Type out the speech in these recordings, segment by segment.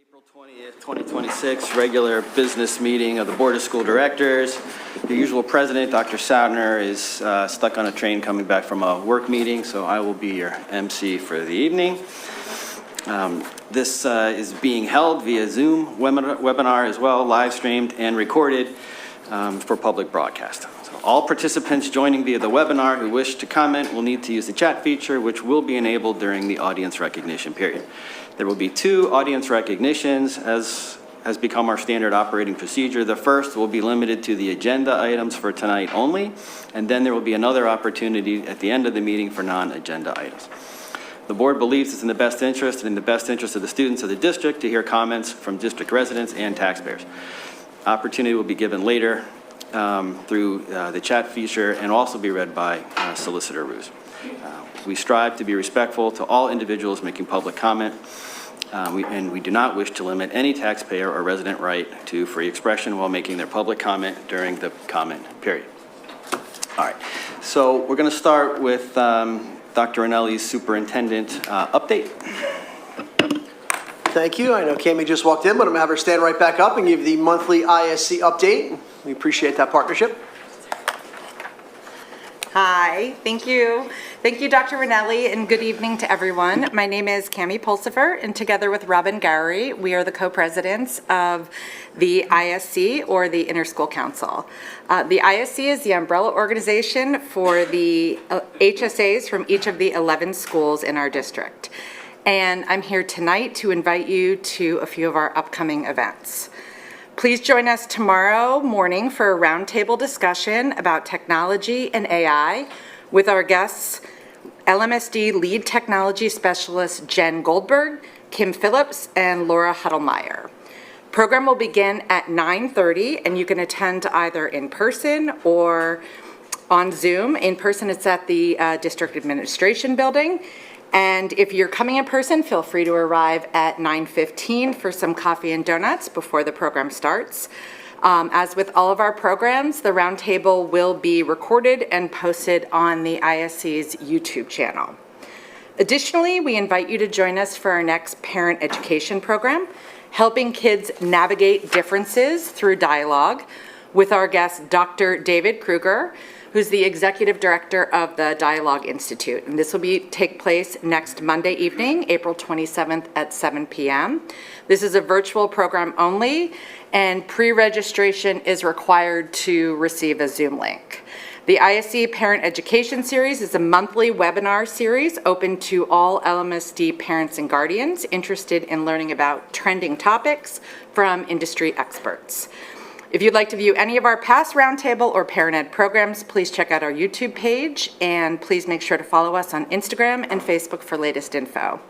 April 20th, 2026, regular business meeting of the Board of School Directors. The usual president, Dr. Sautner, is stuck on a train coming back from a work meeting, so I will be your MC for the evening. This is being held via Zoom webinar as well, live streamed and recorded for public broadcast. So all participants joining via the webinar who wish to comment will need to use the chat feature, which will be enabled during the audience recognition period. There will be 2 audience recognitions, as has become our standard operating procedure. The first will be limited to the agenda items for tonight only, and then there will be another opportunity at the end of the meeting for non-agenda items. The board believes it's in the best interest and in the best interest of the students of the district to hear comments from district residents and taxpayers. Opportunity will be given later through the chat feature and also be read by Solicitor Roos. We strive to be respectful to all individuals making public comment, and we do not wish to limit any taxpayer or resident right to free expression while making their public comment during the comment period. All right, so we're going to start with Dr. Rinelli's superintendent update. Thank you. I know Cami just walked in, but I'm going to have her stand right back up and give the monthly ISC update. We appreciate that partnership. Hi, thank you. Thank you, Dr. Rinelli, and good evening to everyone. My name is Cami Pulsifer, and together with Robin Gowrie, we are the co-presidents of the ISC, or the Interschool Council. The ISC is the umbrella organization for the HSAs from each of the 11 schools in our district. And I'm here tonight to invite you to a few of our upcoming events. Please join us tomorrow morning for a roundtable discussion about technology and AI with our guests, LMSD Lead Technology Specialist Jen Goldberg, Kim Phillips, and Laura Huddlemeyer. Program will begin at 9:30, and you can attend either in person or on Zoom. In person, it's at the District Administration Building. And if you're coming in person, feel free to arrive at 9:15 for some coffee and donuts before the program starts. As with all of our programs, the roundtable will be recorded and posted on the ISC's YouTube channel. Additionally, we invite you to join us for our next parent education program, helping kids navigate differences through dialogue, with our guest, Dr. David Kruger, who's the Executive Director of the Dialogue Institute. And this will take place next Monday evening, April 27th at 7 p.m. This is a virtual program only, and pre-registration is required to receive a Zoom link. The ISC Parent Education Series is a monthly webinar series open to all LMSD parents and guardians interested in learning about trending topics from industry experts. If you'd like to view any of our past roundtable or parent ed programs, please check out our YouTube page, and please make sure to follow us on Instagram and Facebook for latest info.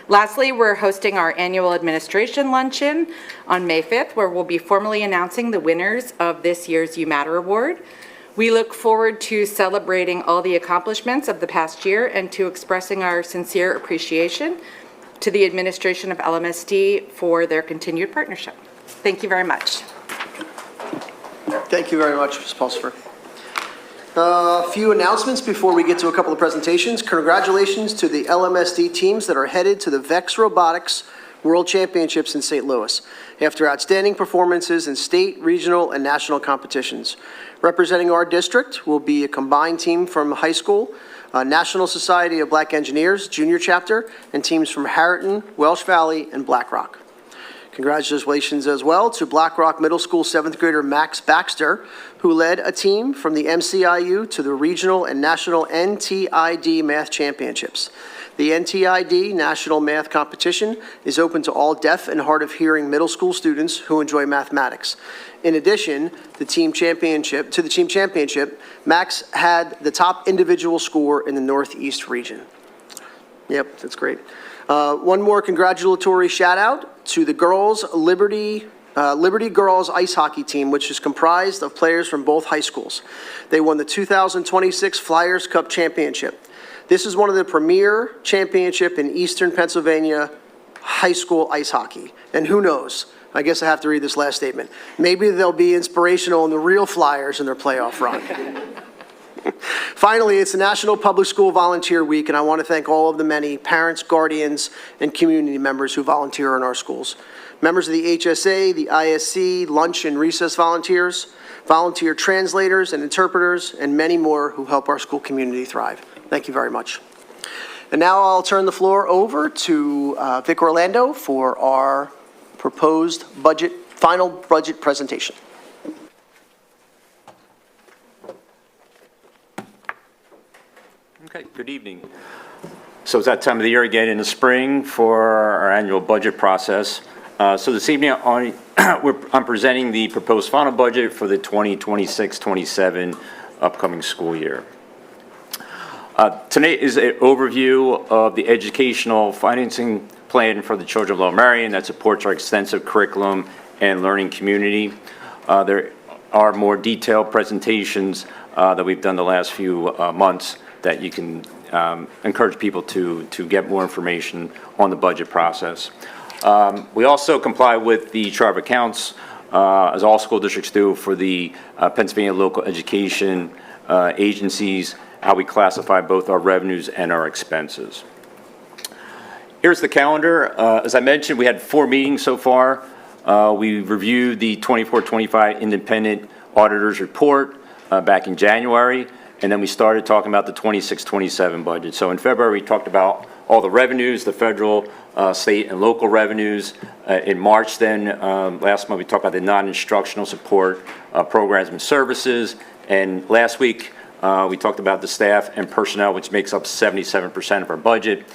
Lastly, we're hosting our annual administration luncheon on May 5th, where we'll be formally announcing the winners of this year's You Matter Award. We look forward to celebrating all the accomplishments of the past year and to expressing our sincere appreciation to the administration of LMSD for their continued partnership. Thank you very much. Thank you very much, Ms. Pulsifer. A few announcements before we get to a couple of presentations. Congratulations to the LMSD teams that are headed to the VEX Robotics World Championships in St. Louis after outstanding performances in state, regional, and national competitions. Representing our district will be a combined team from high school, National Society of Black Engineers Junior Chapter, and teams from Harriton, Welsh Valley, and Black Rock. Congratulations as well to Black Rock Middle School 7th grader Max Baxter, who led a team from the MCIU to the regional and national NTID math championships. The NTID National Math Competition is open to all deaf and hard of hearing middle school students who enjoy mathematics. In addition, the team championship, Max had the top individual score in the Northeast region. Yep, that's great. One more congratulatory shout out to the girls Liberty Girls Ice Hockey Team, which is comprised of players from both high schools. They won the 2026 Flyers Cup Championship. This is one of the premier championship in Eastern Pennsylvania high school ice hockey. And who knows? I guess I have to read this last statement. Maybe they'll be inspirational in the real Flyers in their playoff run. Finally, it's the National Public School Volunteer Week, and I want to thank all of the many parents, guardians, and community members who volunteer in our schools. Members of the HSA, the ISC, lunch and recess volunteers, volunteer translators and interpreters, and many more who help our school community thrive. Thank you very much. And now I'll turn the floor over to Vic Orlando for our proposed final budget presentation. Okay, good evening. So it's that time of the year again in the spring for our annual budget process. So this evening I'm presenting the proposed final budget for the 2026-27 upcoming school year. Tonight is an overview of the educational financing plan for the children of Lower Merion that supports our extensive curriculum and learning community. There are more detailed presentations that we've done the last few months that you can encourage people to get more information on the budget process. We also comply with the chart of accounts, as all school districts do, for the Pennsylvania local education agencies, how we classify both our revenues and our expenses. Here's the calendar. As I mentioned, we had 4 meetings so far. We reviewed the 24-25 independent auditor's report back in January. And then we started talking about the 26-27 budget. So in February, we talked about all the revenues, the federal, state, and local revenues. In March, then, last month, we talked about the non-instructional support programs and services. And last week, we talked about the staff and personnel, which makes up 77% of our budget,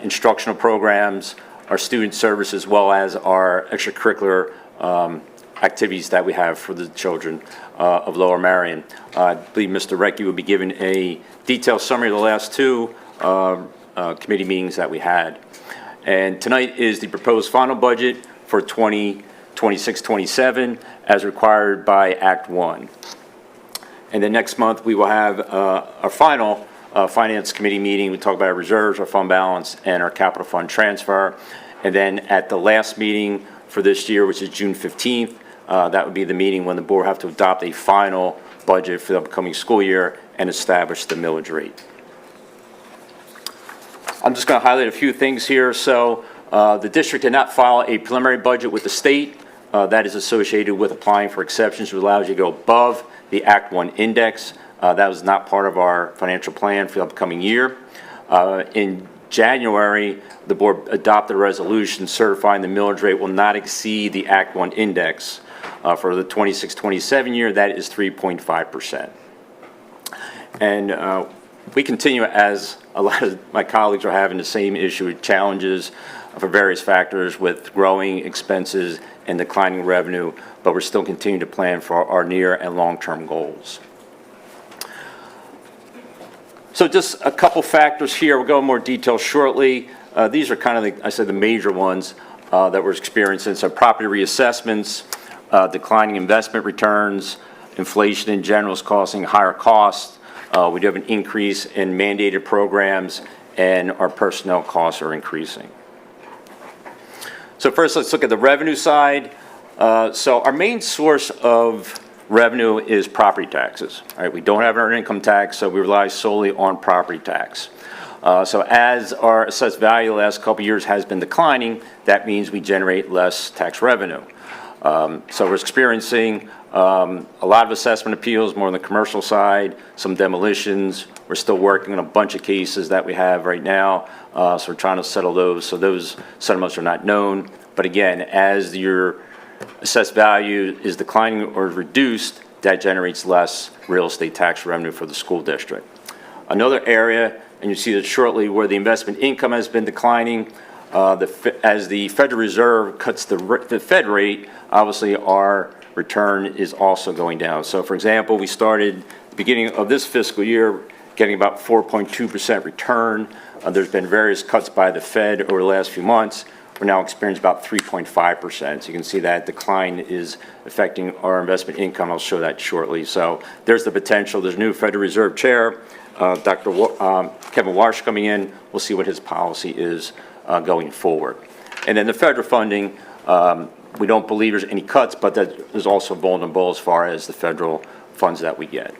instructional programs, our student service, as well as our extracurricular activities that we have for the children of Lower Merion. I believe Mr. Recchi will be giving a detailed summary of the last 2 committee meetings that we had. And tonight is the proposed final budget for 2026-27 as required by Act 1. And then next month we will have our final Finance Committee meeting. We talk about our reserves, our fund balance, and our capital fund transfer. And then at the last meeting for this year, which is June 15th, that would be the meeting when the board will have to adopt a final budget for the upcoming school year and establish the millage rate. I'm just going to highlight a few things here. So the district did not file a preliminary budget with the state. That is associated with applying for exceptions, which allows you to go above the Act 1 index. That was not part of our financial plan for the upcoming year. In January, the board adopted a resolution certifying the millage rate will not exceed the Act 1 index. For the 26-27 year, that is 3.5%. And we continue, as a lot of my colleagues are having the same issue with challenges for various factors with growing expenses and declining revenue, but we're still continuing to plan for our near and long-term goals. So just a couple factors here. We'll go in more detail shortly. These are kind of, the major ones that we're experiencing. So property reassessments, declining investment returns, inflation in general is causing higher costs. We do have an increase in mandated programs, and our personnel costs are increasing. So first, let's look at the revenue side. So our main source of revenue is property taxes. All right, we don't have an earned income tax, so we rely solely on property tax. So as our assessed value the last couple of years has been declining, that means we generate less tax revenue. So we're experiencing a lot of assessment appeals, more on the commercial side, some demolitions. We're still working on a bunch of cases that we have right now, so we're trying to settle those. So those settlements are not known. But again, as your assessed value is declining or reduced, that generates less real estate tax revenue for the school district. Another area, and you see that shortly, where the investment income has been declining, as the Federal Reserve cuts the Fed rate, obviously our return is also going down. So for example, we started the beginning of this fiscal year getting about 4.2% return. There's been various cuts by the Fed over the last few months. We're now experiencing about 3.5%. So you can see that decline is affecting our investment income. I'll show that shortly. So there's the potential. There's a new Federal Reserve Chair, Dr. Kevin Warsh coming in. We'll see what his policy is going forward. And then the federal funding, we don't believe there's any cuts, but that is also vulnerable as far as the federal funds that we get.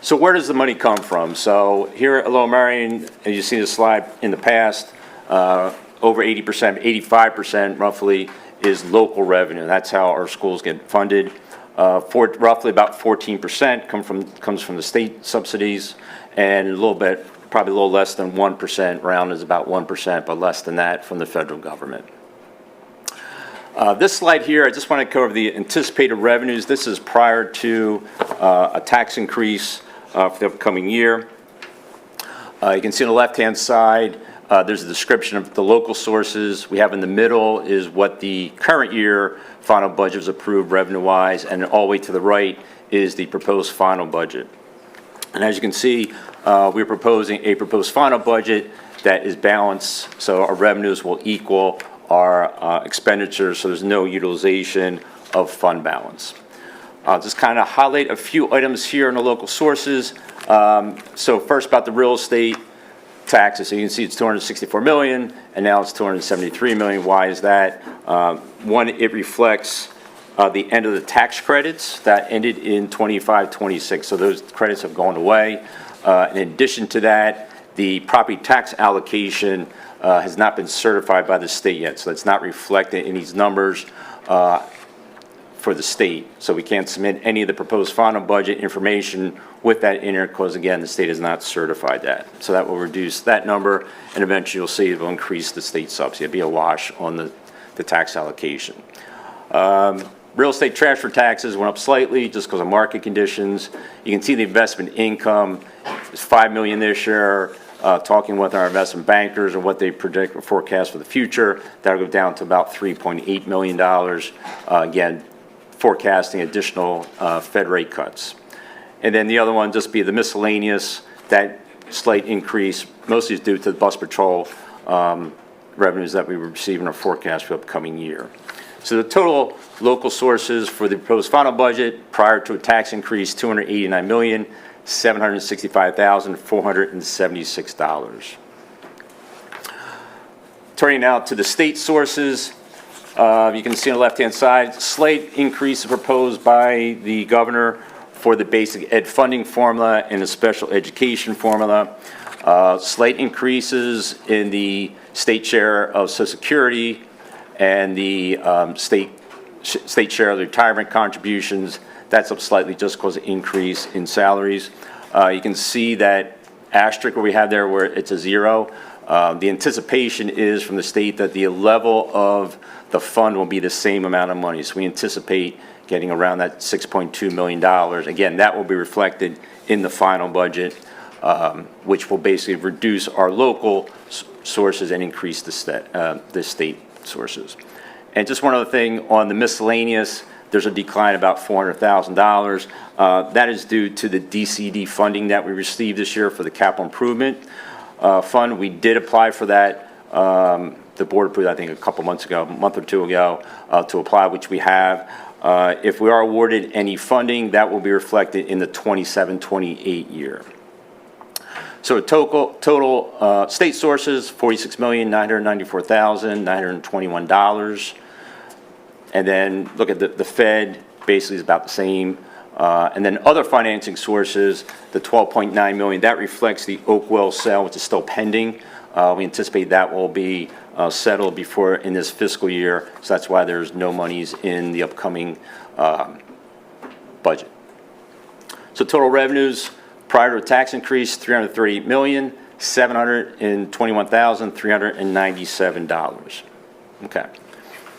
So where does the money come from? So here at Lower Merion, as you've seen the slide in the past, over 80%, 85% roughly is local revenue. That's how our schools get funded. Roughly about 14% comes from the state subsidies, and a little bit, probably a little less than 1%, round is about 1%, but less than that from the federal government. This slide here, I just want to cover the anticipated revenues. This is prior to a tax increase for the upcoming year. You can see on the left-hand side, there's a description of the local sources. We have in the middle is what the current year final budget was approved revenue-wise, and all the way to the right is the proposed final budget. And as you can see, we're proposing a proposed final budget that is balanced, so our revenues will equal our expenditures, so there's no utilization of fund balance. I'll just kind of highlight a few items here in the local sources. So first about the real estate taxes. So you can see it's $264 million, and now it's $273 million. Why is that? One, it reflects the end of the tax credits that ended in 25-26. So those credits have gone away. In addition to that, the property tax allocation has not been certified by the state yet. So it's not reflected in these numbers for the state. So we can't submit any of the proposed final budget information with that in there because, again, the state has not certified that. So that will reduce that number, and eventually you'll see it will increase the state subsidy. It'll be a wash on the tax allocation. Real estate transfer taxes went up slightly just because of market conditions. You can see the investment income is $5 million this year. Talking with our investment bankers and what they predict or forecast for the future, that'll go down to about $3.8 million. Again, forecasting additional Fed rate cuts. And then the other one just be the miscellaneous, that slight increase mostly is due to the bus patrol revenues that we receive in our forecast for the upcoming year. So the total local sources for the proposed final budget prior to a tax increase, $289,765,476. Turning now to the state sources, you can see on the left-hand side, slight increase proposed by the governor for the basic ed funding formula and the special education formula. Slight increases in the state share of Social Security and the state share of the retirement contributions. That's up slightly just because of increase in salaries. You can see that asterisk where we have there where it's a zero. The anticipation is from the state that the level of the fund will be the same amount of money. So we anticipate getting around that $6.2 million. Again, that will be reflected in the final budget, which will basically reduce our local sources and increase the state sources. And just one other thing on the miscellaneous, there's a decline about $400,000. That is due to the DCD funding that we received this year for the capital improvement fund. We did apply for that. The board approved, I think, a month or two ago, to apply, which we have. If we are awarded any funding, that will be reflected in the 27-28 year. So total state sources, $46,994,921. And then look at the Fed, basically is about the same. And then other financing sources, the $12.9 million, that reflects the Oakwell sale, which is still pending. We anticipate that will be settled before in this fiscal year, so that's why there's no monies in the upcoming budget. So total revenues prior to a tax increase, $338,721,397. Okay.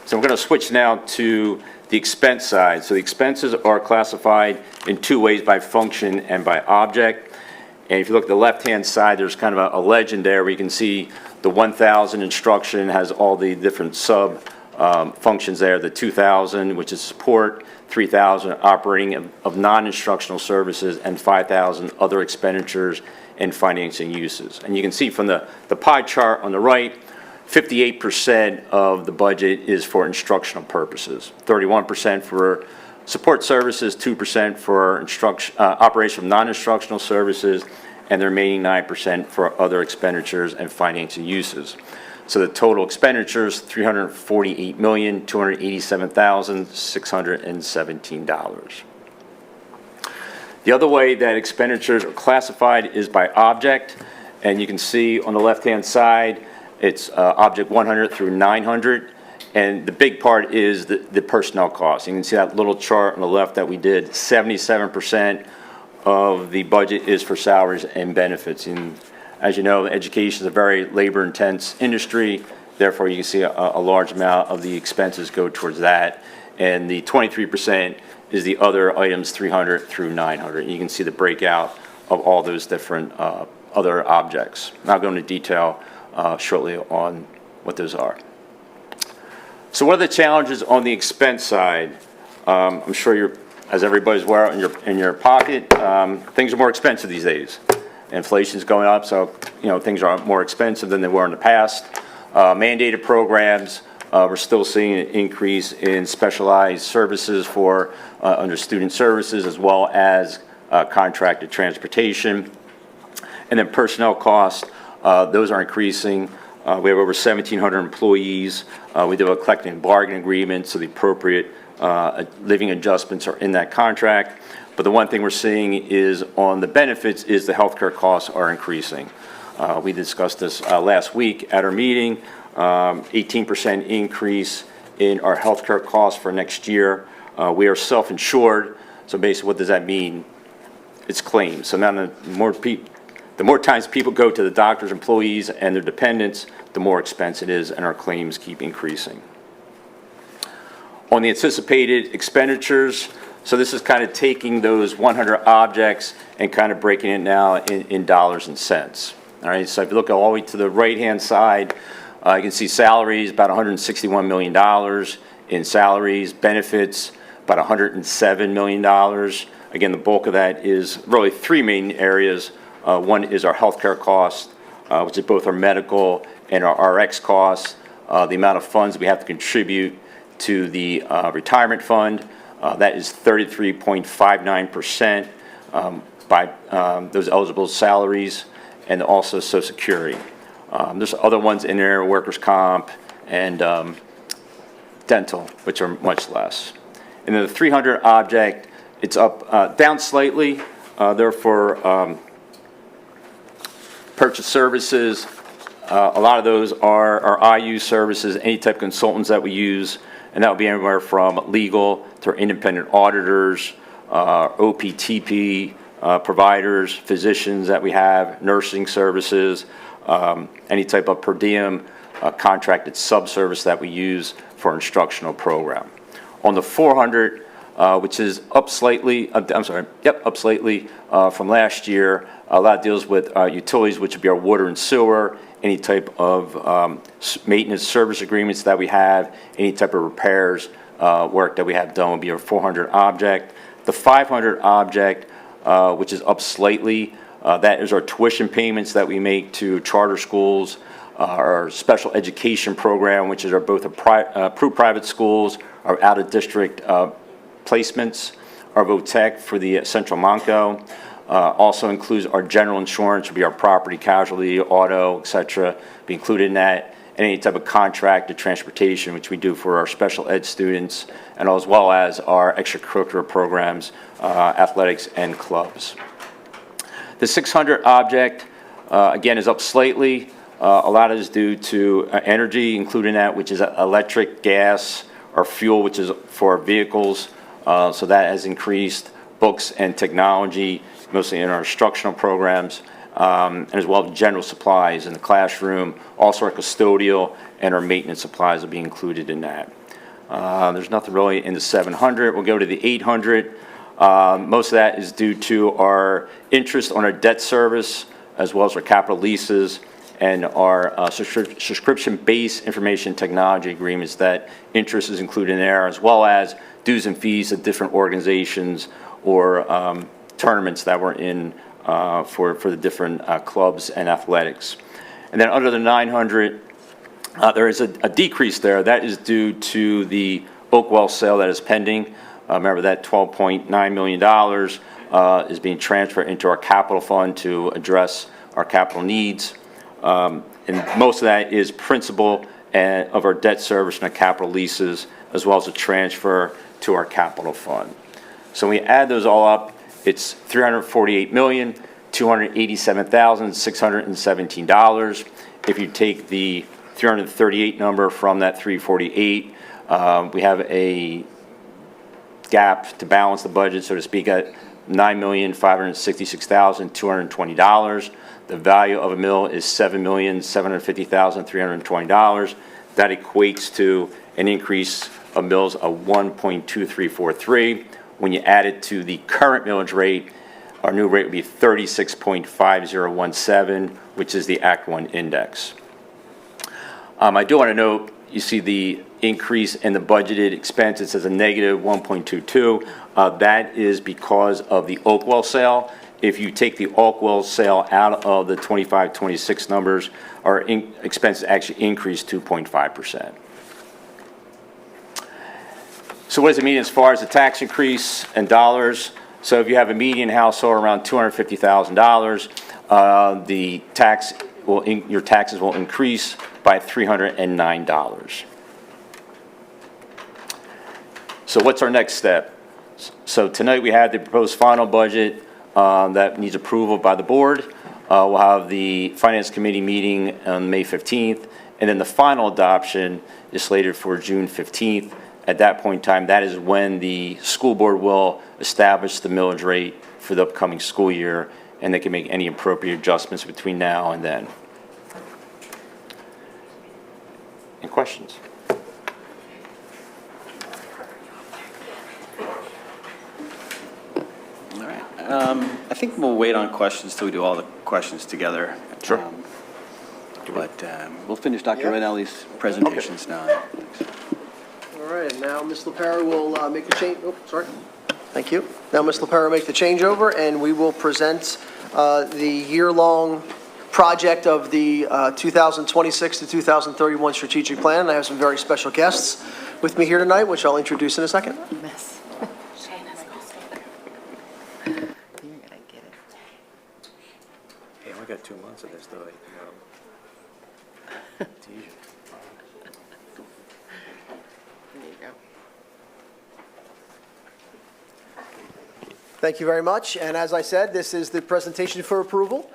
So we're going to switch now to the expense side. So the expenses are classified in two ways, by function and by object. And if you look at the left-hand side, there's kind of a legend there where you can see the 1,000 instruction has all the different sub functions there. The 2,000, which is support, 3,000 operating of non-instructional services, and 5,000 other expenditures and financing uses. And you can see from the pie chart on the right, 58% of the budget is for instructional purposes, 31% for support services, 2% for operation of non-instructional services, and the remaining 9% for other expenditures and financing uses. So the total expenditures, $348,287,617. The other way that expenditures are classified is by object, and you can see on the left-hand side, it's object 100 through 900, and the big part is the personnel costs. You can see that little chart on the left that we did, 77% of the budget is for salaries and benefits. And as you know, education is a very labor-intense industry, therefore you can see a large amount of the expenses go towards that, and the 23% is the other items 300 through 900. You can see the breakout of all those different other objects. And I'll go into detail shortly on what those are. So what are the challenges on the expense side? I'm sure you're, as everybody's aware in your pocket, things are more expensive these days. Inflation's going up, so things are more expensive than they were in the past. Mandated programs, we're still seeing an increase in specialized services for under student services, as well as contracted transportation. And then personnel costs, those are increasing. We have over 1,700 employees. We do a collective bargaining agreement, so the appropriate living adjustments are in that contract. But the one thing we're seeing is on the benefits is the healthcare costs are increasing. We discussed this last week at our meeting, 18% increase in our healthcare costs for next year. We are self-insured, so basically what does that mean? It's claims. So now the more times people go to the doctors, employees, and their dependents, the more expensive it is, and our claims keep increasing. On the anticipated expenditures, so this is kind of taking those 100 objects and kind of breaking it now in dollars and cents. All right, so if you look all the way to the right-hand side, you can see salaries, about $161 million in salaries, benefits, about $107 million. Again, the bulk of that is really three main areas. One is our healthcare costs, which is both our medical and our RX costs, the amount of funds we have to contribute to the retirement fund, that is 33.59% by those eligible salaries, and also Social Security. There's other ones in there, workers' comp and dental, which are much less. And then the 300 object, it's up, down slightly, therefore purchase services, a lot of those are our IU services, any type of consultants that we use, and that would be anywhere from legal to our independent auditors, OPTP providers, physicians that we have, nursing services, any type of per diem contracted sub-service that we use for instructional program. On the 400, which is up slightly, up slightly from last year, a lot deals with utilities, which would be our water and sewer, any type of maintenance service agreements that we have, any type of repairs work that we have done would be our 400 object. The 500 object, which is up slightly, that is our tuition payments that we make to charter schools, our special education program, which is our both approved private schools, our out-of-district placements, our VOTEC for the Central Manco. Also includes our general insurance, would be our property, casualty, auto, et cetera, be included in that, and any type of contracted transportation, which we do for our special ed students, and as well as our extracurricular programs, athletics and clubs. The 600 object, again, is up slightly. A lot of it is due to energy, including that, which is electric, gas, our fuel, which is for our vehicles, so that has increased. Books and technology, mostly in our instructional programs, and as well as general supplies in the classroom, also our custodial and our maintenance supplies will be included in that. There's nothing really in the 700. We'll go to the 800. Most of that is due to our interest on our debt service, as well as our capital leases and our subscription-based information technology agreements. That interest is included in there, as well as dues and fees of different organizations or tournaments that we're in for the different clubs and athletics. And then under the 900, there is a decrease there. That is due to the Oakwell sale that is pending. Remember that $12.9 million is being transferred into our capital fund to address our capital needs. And most of that is principal of our debt service and our capital leases, as well as a transfer to our capital fund. So when we add those all up, it's $348,287,617. If you take the 338 number from that 348, we have a gap to balance the budget, so to speak, at $9,566,220. The value of a mill is $7,750,320. That equates to an increase of mills of 1.2343. When you add it to the current millage rate, our new rate would be 36.5017, which is the Act 1 index. I do want to note, you see the increase in the budgeted expenses as a negative 1.22. That is because of the Oakwell sale. If you take the Oakwell sale out of the 25-26 numbers, our expenses actually increased 2.5%. So what does it mean as far as the tax increase in dollars? So if you have a median household around $250,000, your taxes will increase by $309. So what's our next step? So tonight we had the proposed final budget that needs approval by the board. We'll have the Finance Committee meeting on May 15th, and then the final adoption is slated for June 15th. At that point in time, that is when the school board will establish the millage rate for the upcoming school year, and they can make any appropriate adjustments between now and then. Any questions? All right. I think we'll wait on questions till we do all the questions together. Sure. But we'll finish Dr. Yeah. Ranelli's presentations now. All right, now Ms. LaPera will make the change, oh, sorry. Thank you. Now Ms. LaPera will make the changeover, and we will present the year-long project of the 2026 to 2031 strategic plan. I have some very special guests with me here tonight, which I'll introduce in a second. Miss. You're gonna get it. Hey, we got 2 months of this, though. There you go. Thank you very much. And as I said, this is the presentation for approval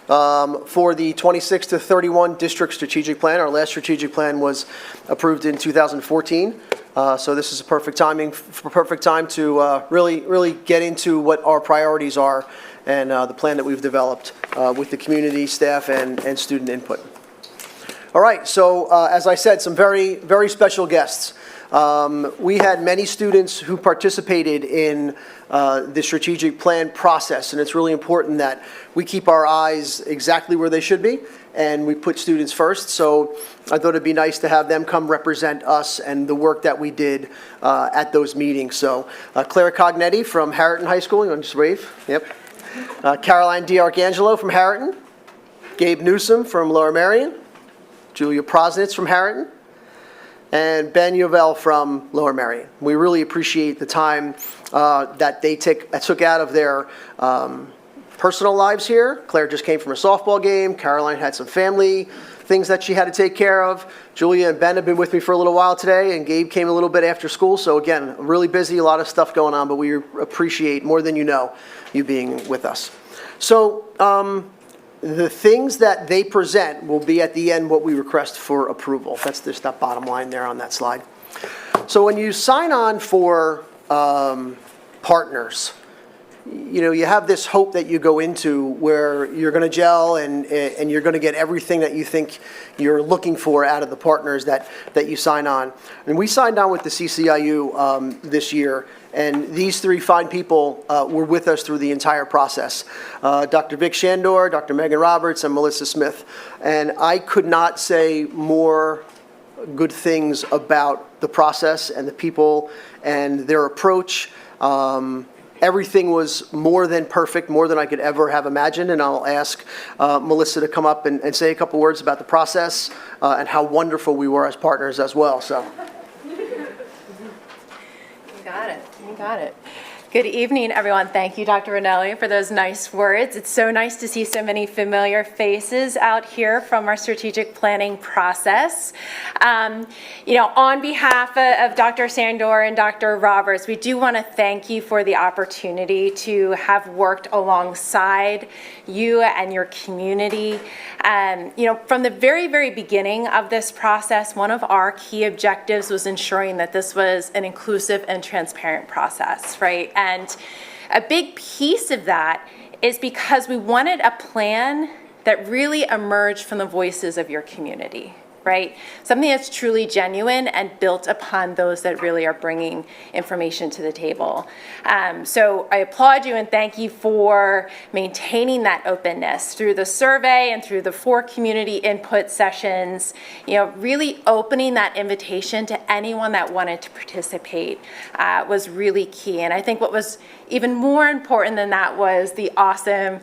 for the 26 to 31 district strategic plan. Our last strategic plan was approved in 2014. So this is a perfect time to really get into what our priorities are and the plan that we've developed with the community, staff, and student input. All right, so as I said, some very, very special guests. We had many students who participated in the strategic plan process, and it's really important that we keep our eyes exactly where they should be, and we put students first. So I thought it'd be nice to have them come represent us and the work that we did at those meetings. So Clara Cognetti from Harriton High School, you want to just wave? Yep. Caroline D'Arcangelo from Harriton, Gabe Newsom from Lower Merion, Julia Prosnitz from Harriton, and Ben Yovel from Lower Merion. We really appreciate the time that they took out of their personal lives here. Claire just came from a softball game. Caroline had some family things that she had to take care of. Julia and Ben have been with me for a little while today, and Gabe came a little bit after school. So again, really busy, a lot of stuff going on, but we appreciate more than you know you being with us. So the things that they present will be at the end what we request for approval. That's just that bottom line there on that slide. So when you sign on for partners, you know, you have this hope that you go into where you're going to gel and you're going to get everything that you think you're looking for out of the partners that you sign on. And we signed on with the CCIU this year, and these three fine people were with us through the entire process. Dr. Vic Shandor, Dr. Megan Roberts, and Melissa Smith. And I could not say more good things about the process and the people and their approach. Everything was more than perfect, more than I could ever have imagined, and I'll ask Melissa to come up and say a couple words about the process and how wonderful we were as partners as well. So, You got it. Good evening, everyone. Thank you, Dr. Rinelli, for those nice words. It's so nice to see so many familiar faces out here from our strategic planning process. On behalf of Dr. Sandor and Dr. Roberts, we do want to thank you for the opportunity to have worked alongside you and your community. From the very, very beginning of this process, one of our key objectives was ensuring that this was an inclusive and transparent process, right? And a big piece of that is because we wanted a plan that really emerged from the voices of your community, right? Something that's truly genuine and built upon those that really are bringing information to the table. So I applaud you and thank you for maintaining that openness through the survey and through the 4 community input sessions, really opening that invitation to anyone that wanted to participate was really key. And I think what was even more important than that was the awesome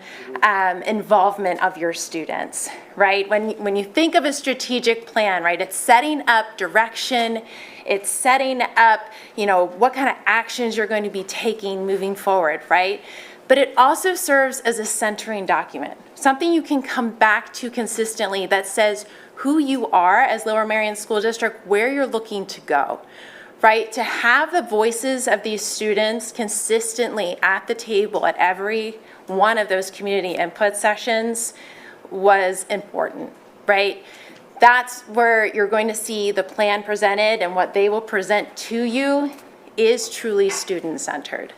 involvement of your students, right? When you think of a strategic plan, right, it's setting up direction, it's setting up, what kind of actions you're going to be taking moving forward, right? But it also serves as a centering document, something you can come back to consistently that says who you are as Lower Merion School District, where you're looking to go, right? To have the voices of these students consistently at the table at every one of those community input sessions was important, right? That's where you're going to see the plan presented, and what they will present to you is truly student-centered.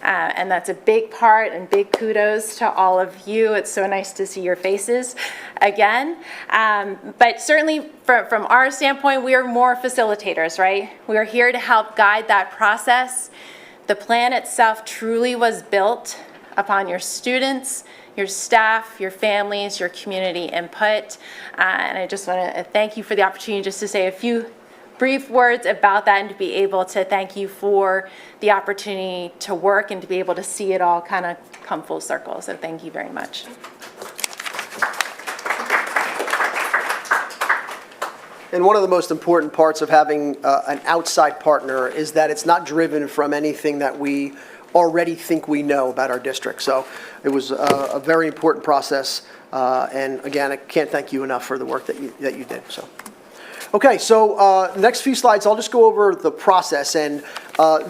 And that's a big part, and big kudos to all of you. It's so nice to see your faces again. But certainly from our standpoint, we are more facilitators, right? We are here to help guide that process. The plan itself truly was built upon your students, your staff, your families, your community input. And I just want to thank you for the opportunity just to say a few brief words about that and to be able to thank you for the opportunity to work and to be able to see it all kind of come full circle. So thank you very much. And one of the most important parts of having an outside partner is that it's not driven from anything that we already think we know about our district. So it was a very important process. And again, I can't thank you enough for the work that you did. So. Okay, so next few slides, I'll just go over the process, and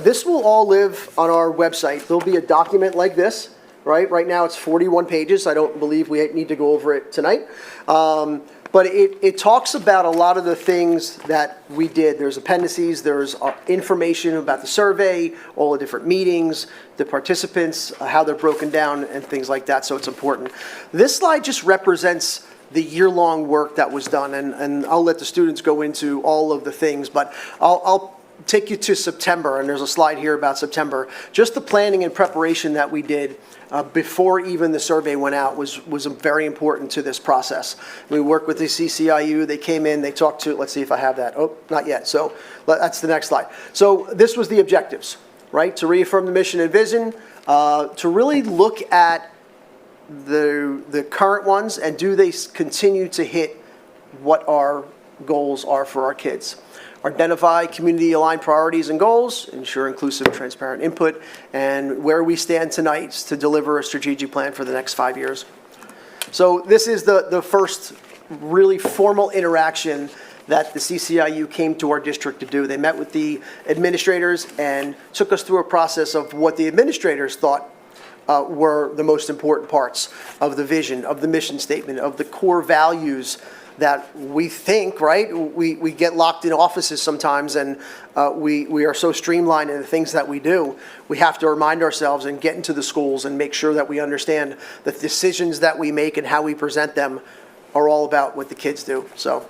this will all live on our website. There'll be a document like this, right? Right now it's 41 pages. I don't believe we need to go over it tonight. But it talks about a lot of the things that we did. There's appendices, there's information about the survey, all the different meetings, the participants, how they're broken down, and things like that, so it's important. This slide just represents the year-long work that was done, and I'll let the students go into all of the things, but I'll take you to September, and there's a slide here about September. Just the planning and preparation that we did before even the survey went out was very important to this process. We worked with the CCIU, they came in, they talked to, let's see if I have that, oh, not yet, so that's the next slide. So this was the objectives, right? To reaffirm the mission and vision, to really look at the current ones, and do they continue to hit what our goals are for our kids. Identify community-aligned priorities and goals, ensure inclusive, transparent input, and where we stand tonight to deliver a strategic plan for the next 5 years. So this is the first really formal interaction that the CCIU came to our district to do. They met with the administrators and took us through a process of what the administrators thought were the most important parts of the vision, of the mission statement, of the core values that we think, right? We get locked in offices sometimes, and we are so streamlined in the things that we do. We have to remind ourselves and get into the schools and make sure that we understand the decisions that we make and how we present them are all about what the kids do. So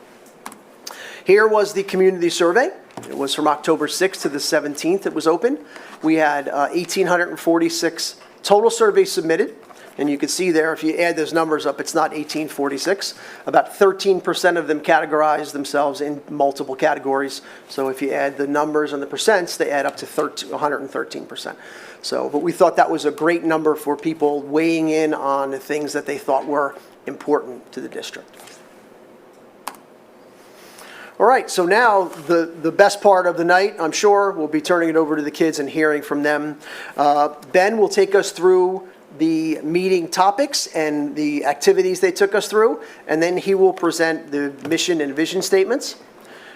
here was the community survey. It was from October 6th to the 17th it was open. We had 1,846 total surveys submitted, and you can see there, if you add those numbers up, it's not 1846. About 13% of them categorized themselves in multiple categories. So if you add the numbers and the percents, they add up to 113%. So, but we thought that was a great number for people weighing in on the things that they thought were important to the district. All All right, so now the best part of the night, I'm sure, we'll be turning it over to the kids and hearing from them. Ben will take us through the meeting topics and the activities they took us through, and then he will present the mission and vision statements.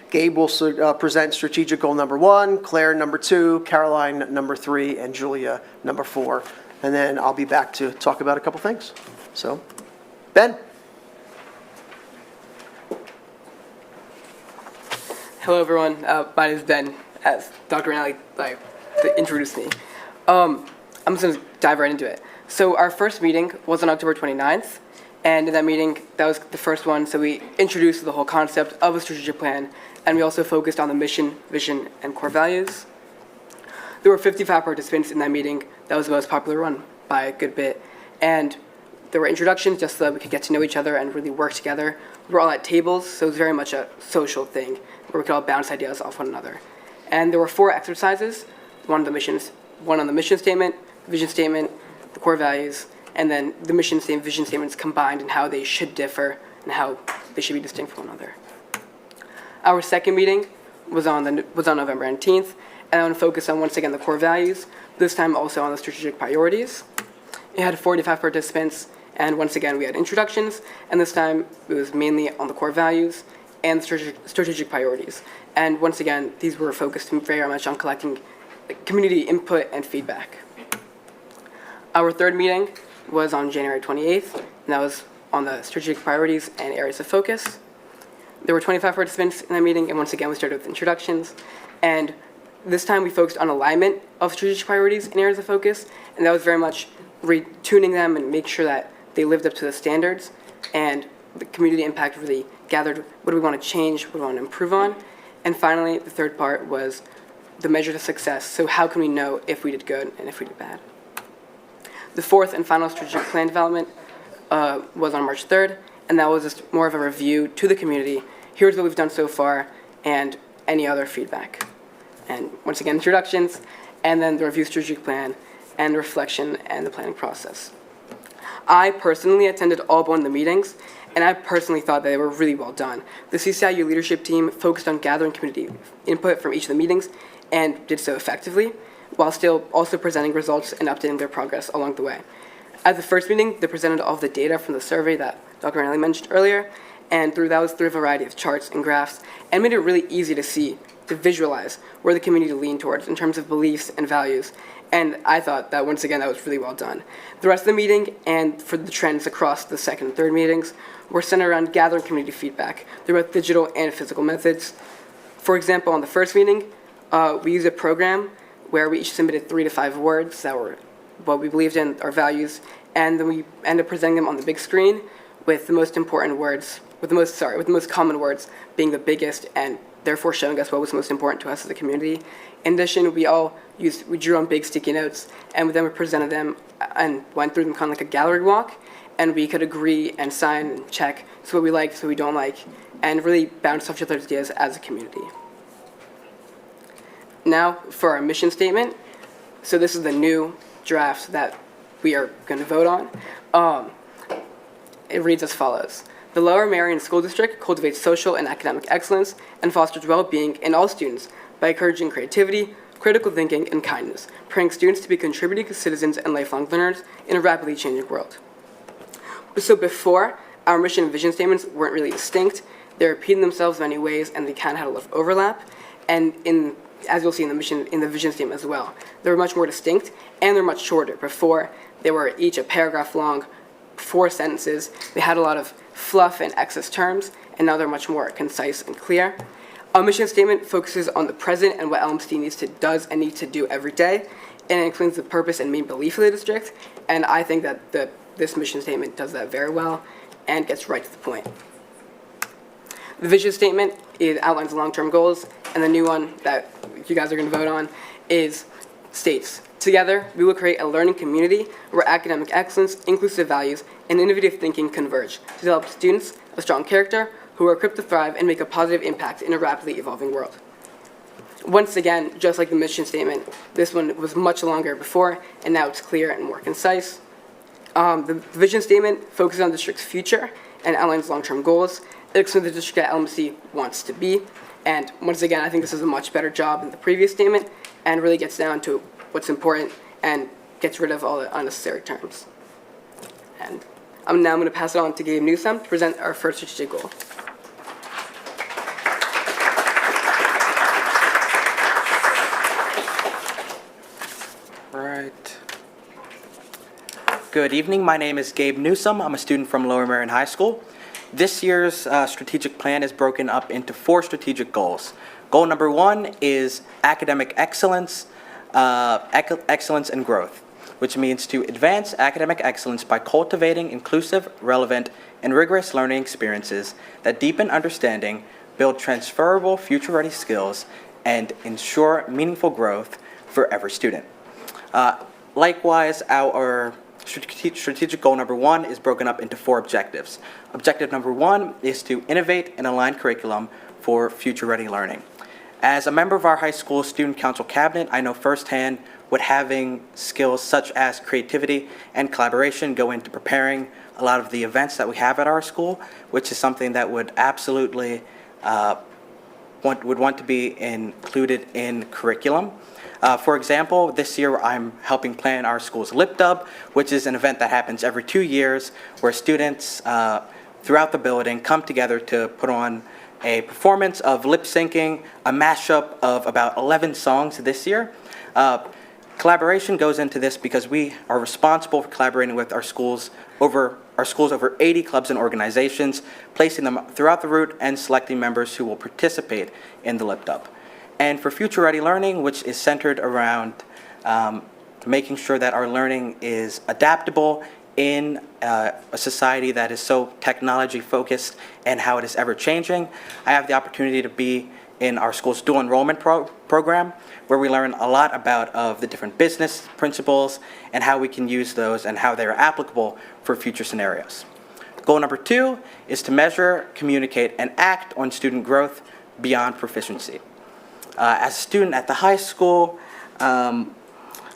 Gabe will present strategic goal number 1, Claire number 2, Caroline number 3, and Julia number 4. And then I'll be back to talk about a couple things. So, Ben? Hello, everyone. My name is Ben, as Dr. Rinaldi introduced me. I'm just going to dive right into it. So our first meeting was on October 29th, and in that meeting, that was the first one, so we introduced the whole concept of a strategic plan, and we also focused on the mission, vision, and core values. There were 55 participants in that meeting. That was the most popular one by a good bit, and there were introductions just so that we could get to know each other and really work together. We were all at tables, so it was very much a social thing where we could all bounce ideas off one another. And there were 4 exercises, one on the mission statement, vision statement, the core values, and then the mission statement, vision statements combined and how they should differ and how they should be distinct from one another. Our second meeting was on November 19th, and I want to focus on, once again, the core values, this time also on the strategic priorities. It had 45 participants, and once again, we had introductions, and this time it was mainly on the core values and strategic priorities. And once again, these were focused very much on collecting community input and feedback. Our third meeting was on January 28th, and that was on the strategic priorities and areas of focus. There were 25 participants in that meeting, and once again, we started with introductions. And this time we focused on alignment of strategic priorities and areas of focus, and that was very much retuning them and make sure that they lived up to the standards, and the community impact really gathered what do we want to change, what do we want to improve on. And finally, the third part was the measure of success. So how can we know if we did good and if we did bad? The fourth and final strategic plan development was on March 3rd, and that was just more of a review to the community. Here's what we've done so far, and any other feedback. And once again, introductions, and then the review strategic plan, and the reflection and the planning process. I personally attended all but one of the meetings, and I personally thought that they were really well done. The CCIU leadership team focused on gathering community input from each of the meetings and did so effectively, while still also presenting results and updating their progress along the way. At the first meeting, they presented all of the data from the survey that Dr. Rinaldi mentioned earlier, and that was through a variety of charts and graphs, and made it really easy to see, to visualize where the community leaned towards in terms of beliefs and values. And I thought that, once again, that was really well done. The rest of the meeting, and for the trends across the second and third meetings, were centered around gathering community feedback through both digital and physical methods. For example, on the first meeting, we used a program where we each submitted 3 to 5 words that were what we believed in, our values, and then we ended up presenting them on the big screen with the most important words, with the most common words being the biggest, and therefore showing us what was most important to us as a community. In addition, we drew on big sticky notes, and then we presented them and went through them kind of like a gallery walk, and we could agree and sign and check so what we like, so what we don't like, and really bounce off each other's ideas as a community. Now for our mission statement. So this is the new draft that we are going to vote on. It reads as follows. The Lower Merion School District cultivates social and academic excellence and fosters well-being in all students by encouraging creativity, critical thinking, and kindness, preparing students to be contributing citizens and lifelong learners in a rapidly changing world. So before, our mission and vision statements weren't really distinct. They repeated themselves in many ways, and they kind of had a lot of overlap. And as you'll see in the vision statement as well, they were much more distinct, and they're much shorter. Before, they were each a paragraph long, 4 sentences. They had a lot of fluff and excess terms, and now they're much more concise and clear. Our mission statement focuses on the present and what LMSD does and needs to do every day, and it explains the purpose and main belief of the district, and I think that this mission statement does that very well and gets right to the point. The vision statement outlines the long-term goals, and the new one that you guys are going to vote on states, together, we will create a learning community where academic excellence, inclusive values, and innovative thinking converge to develop students of strong character who are equipped to thrive and make a positive impact in a rapidly evolving world. Once again, just like the mission statement, this one was much longer before, and now it's clear and more concise. The vision statement focuses on the district's future and outlines long-term goals. It explains the district that LMC wants to be. And once again, I think this is a much better job than the previous statement and really gets down to what's important and gets rid of all the unnecessary terms. And I'm now going to pass it on to Gabe Newsome to present our first strategic goal. Right. Good evening. My name is Gabe Newsome. I'm a student from Lower Merion High School. This year's strategic plan is broken up into 4 strategic goals. Goal number 1 is academic excellence, excellence and growth, which means to advance academic excellence by cultivating inclusive, relevant, and rigorous learning experiences that deepen understanding, build transferable future-ready skills, and ensure meaningful growth for every student. Likewise, our strategic goal number 1 is broken up into 4 objectives. Objective number 1 is to innovate and align curriculum for future-ready learning. As a member of our high school student council cabinet, I know firsthand what having skills such as creativity and collaboration go into preparing a lot of the events that we have at our school, which is something that would absolutely want to be included in curriculum. For example, this year I'm helping plan our school's Lip Dub, which is an event that happens every 2 years where students throughout the building come together to put on a performance of lip syncing, a mashup of about 11 songs this year. Collaboration goes into this because we are responsible for collaborating with our schools over 80 clubs and organizations, placing them throughout the route and selecting members who will participate in the Lip Dub. And for Future Ready Learning, which is centered around making sure that our learning is adaptable in a society that is so technology focused and how it is ever changing, I have the opportunity to be in our school's dual enrollment program, where we learn a lot about the different business principles and how we can use those and how they are applicable for future scenarios. Goal number 2 is to measure, communicate, and act on student growth beyond proficiency. As a student at the high school, one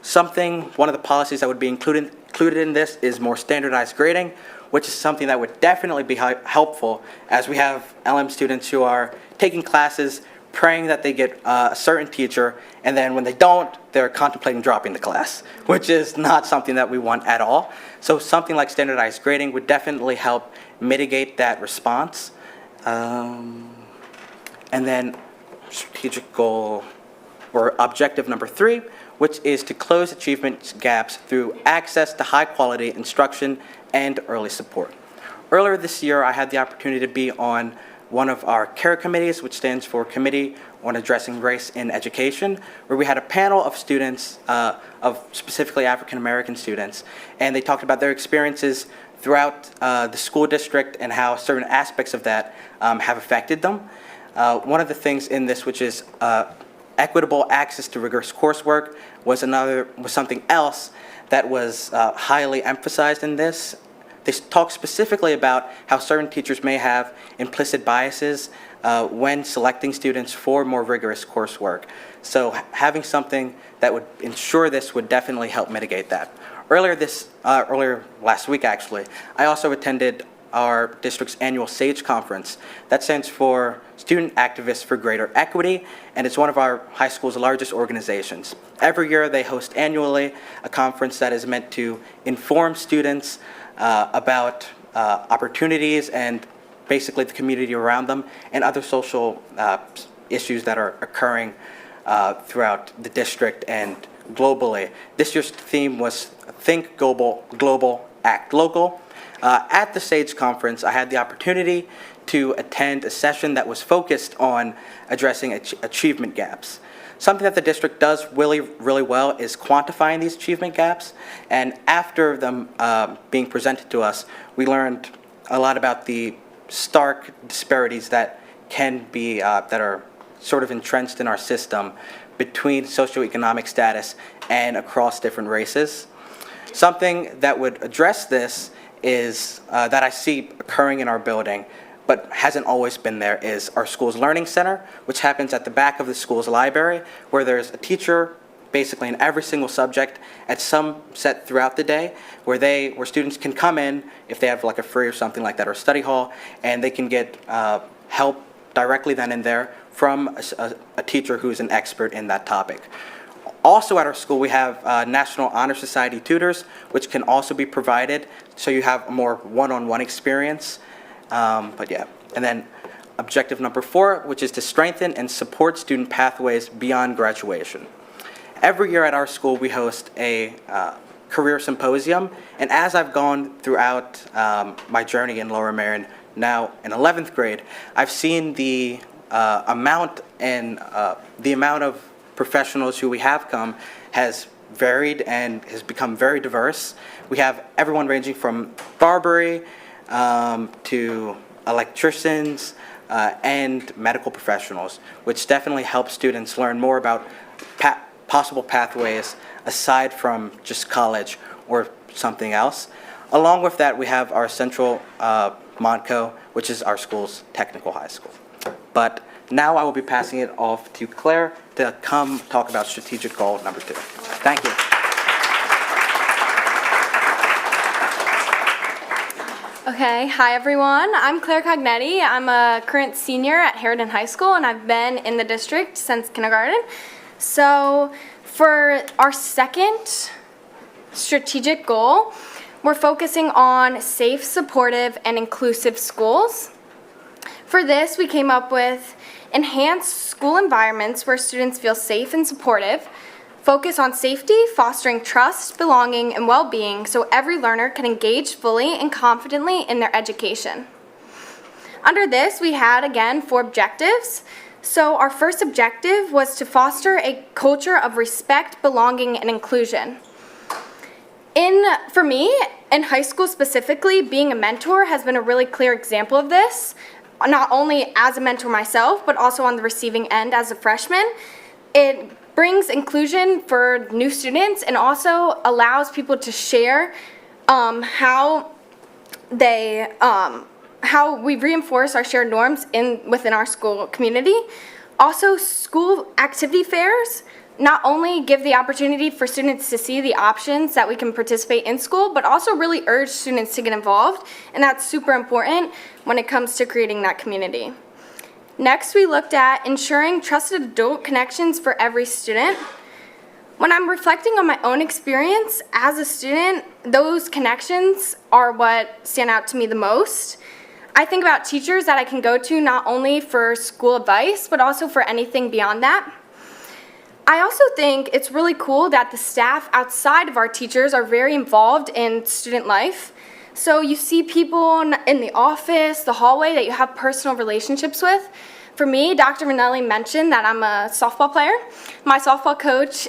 of the policies that would be included in this is more standardized grading, which is something that would definitely be helpful, as we have LM students who are taking classes, praying that they get a certain teacher, and then when they don't, they're contemplating dropping the class, which is not something that we want at all. So something like standardized grading would definitely help mitigate that response. And then strategic goal, or objective number 3, which is to close achievement gaps through access to high-quality instruction and early support. Earlier this year, I had the opportunity to be on one of our CARE committees, which stands for Committee on Addressing Race in Education, where we had a panel of students, of specifically African-American students, and they talked about their experiences throughout the school district and how certain aspects of that have affected them. One of the things in this, which is equitable access to rigorous coursework, was something else that was highly emphasized in this. They talk specifically about how certain teachers may have implicit biases when selecting students for more rigorous coursework. So having something that would ensure this would definitely help mitigate that. Earlier last week, actually, I also attended our district's annual SAGE conference. That stands for Student Activists for Greater Equity, and it's one of our high school's largest organizations. Every year they host annually a conference that is meant to inform students about opportunities and basically the community around them and other social issues that are occurring throughout the district and globally. This year's theme was Think Global, Global, Act Local. At the SAGE conference, I had the opportunity to attend a session that was focused on addressing achievement gaps. Something that the district does really well is quantifying these achievement gaps, and after them being presented to us, we learned a lot about the stark disparities that can be, that are sort of entrenched in our system between socioeconomic status and across different races. Something that would address this is that I see occurring in our building, but hasn't always been there, is our school's Learning Center, which happens at the back of the school's library, where there's a teacher basically in every single subject at some set throughout the day where students can come in if they have like a free or something like that, or study hall, and they can get help directly then and there from a teacher who's an expert in that topic. Also at our school, we have National Honor Society tutors, which can also be provided, so you have a more one-on-one experience. But yeah, and then objective number 4, which is to strengthen and support student pathways beyond graduation. Every year at our school, we host a career symposium, and as I've gone throughout my journey in Lower Merion, now in 11th grade, I've seen the amount of professionals who we have come has varied and has become very diverse. We have everyone ranging from barbery to electricians and medical professionals, which definitely helps students learn more about possible pathways aside from just college or something else. Along with that, we have our central Modco, which is our school's technical high school. But now I will be passing it off to Claire to come talk about strategic goal number 2. Thank you. Okay, hi everyone. I'm Claire Cognetti. I'm a current senior at Harridan High School, and I've been in the district since kindergarten. So for our second strategic goal, we're focusing on safe, supportive, and inclusive schools. For this, we came up with enhanced school environments where students feel safe and supportive, focus on safety, fostering trust, belonging, and well-being so every learner can engage fully and confidently in their education. Under this, we had, again, 4 objectives. So our first objective was to foster a culture of respect, belonging, and inclusion. For me, in high school specifically, being a mentor has been a really clear example of this, not only as a mentor myself, but also on the receiving end as a freshman. It brings inclusion for new students and also allows people to share how we reinforce our shared norms within our school community. Also, school activity fairs not only give the opportunity for students to see the options that we can participate in school, but also really urge students to get involved, and that's super important when it comes to creating that community. Next, we looked at ensuring trusted adult connections for every student. When I'm reflecting on my own experience as a student, those connections are what stand out to me the most. I think about teachers that I can go to not only for school advice, but also for anything beyond that. I also think it's really cool that the staff outside of our teachers are very involved in student life. So you see people in the office, the hallway that you have personal relationships with. For me, Dr. Manelli mentioned that I'm a softball player. My softball coach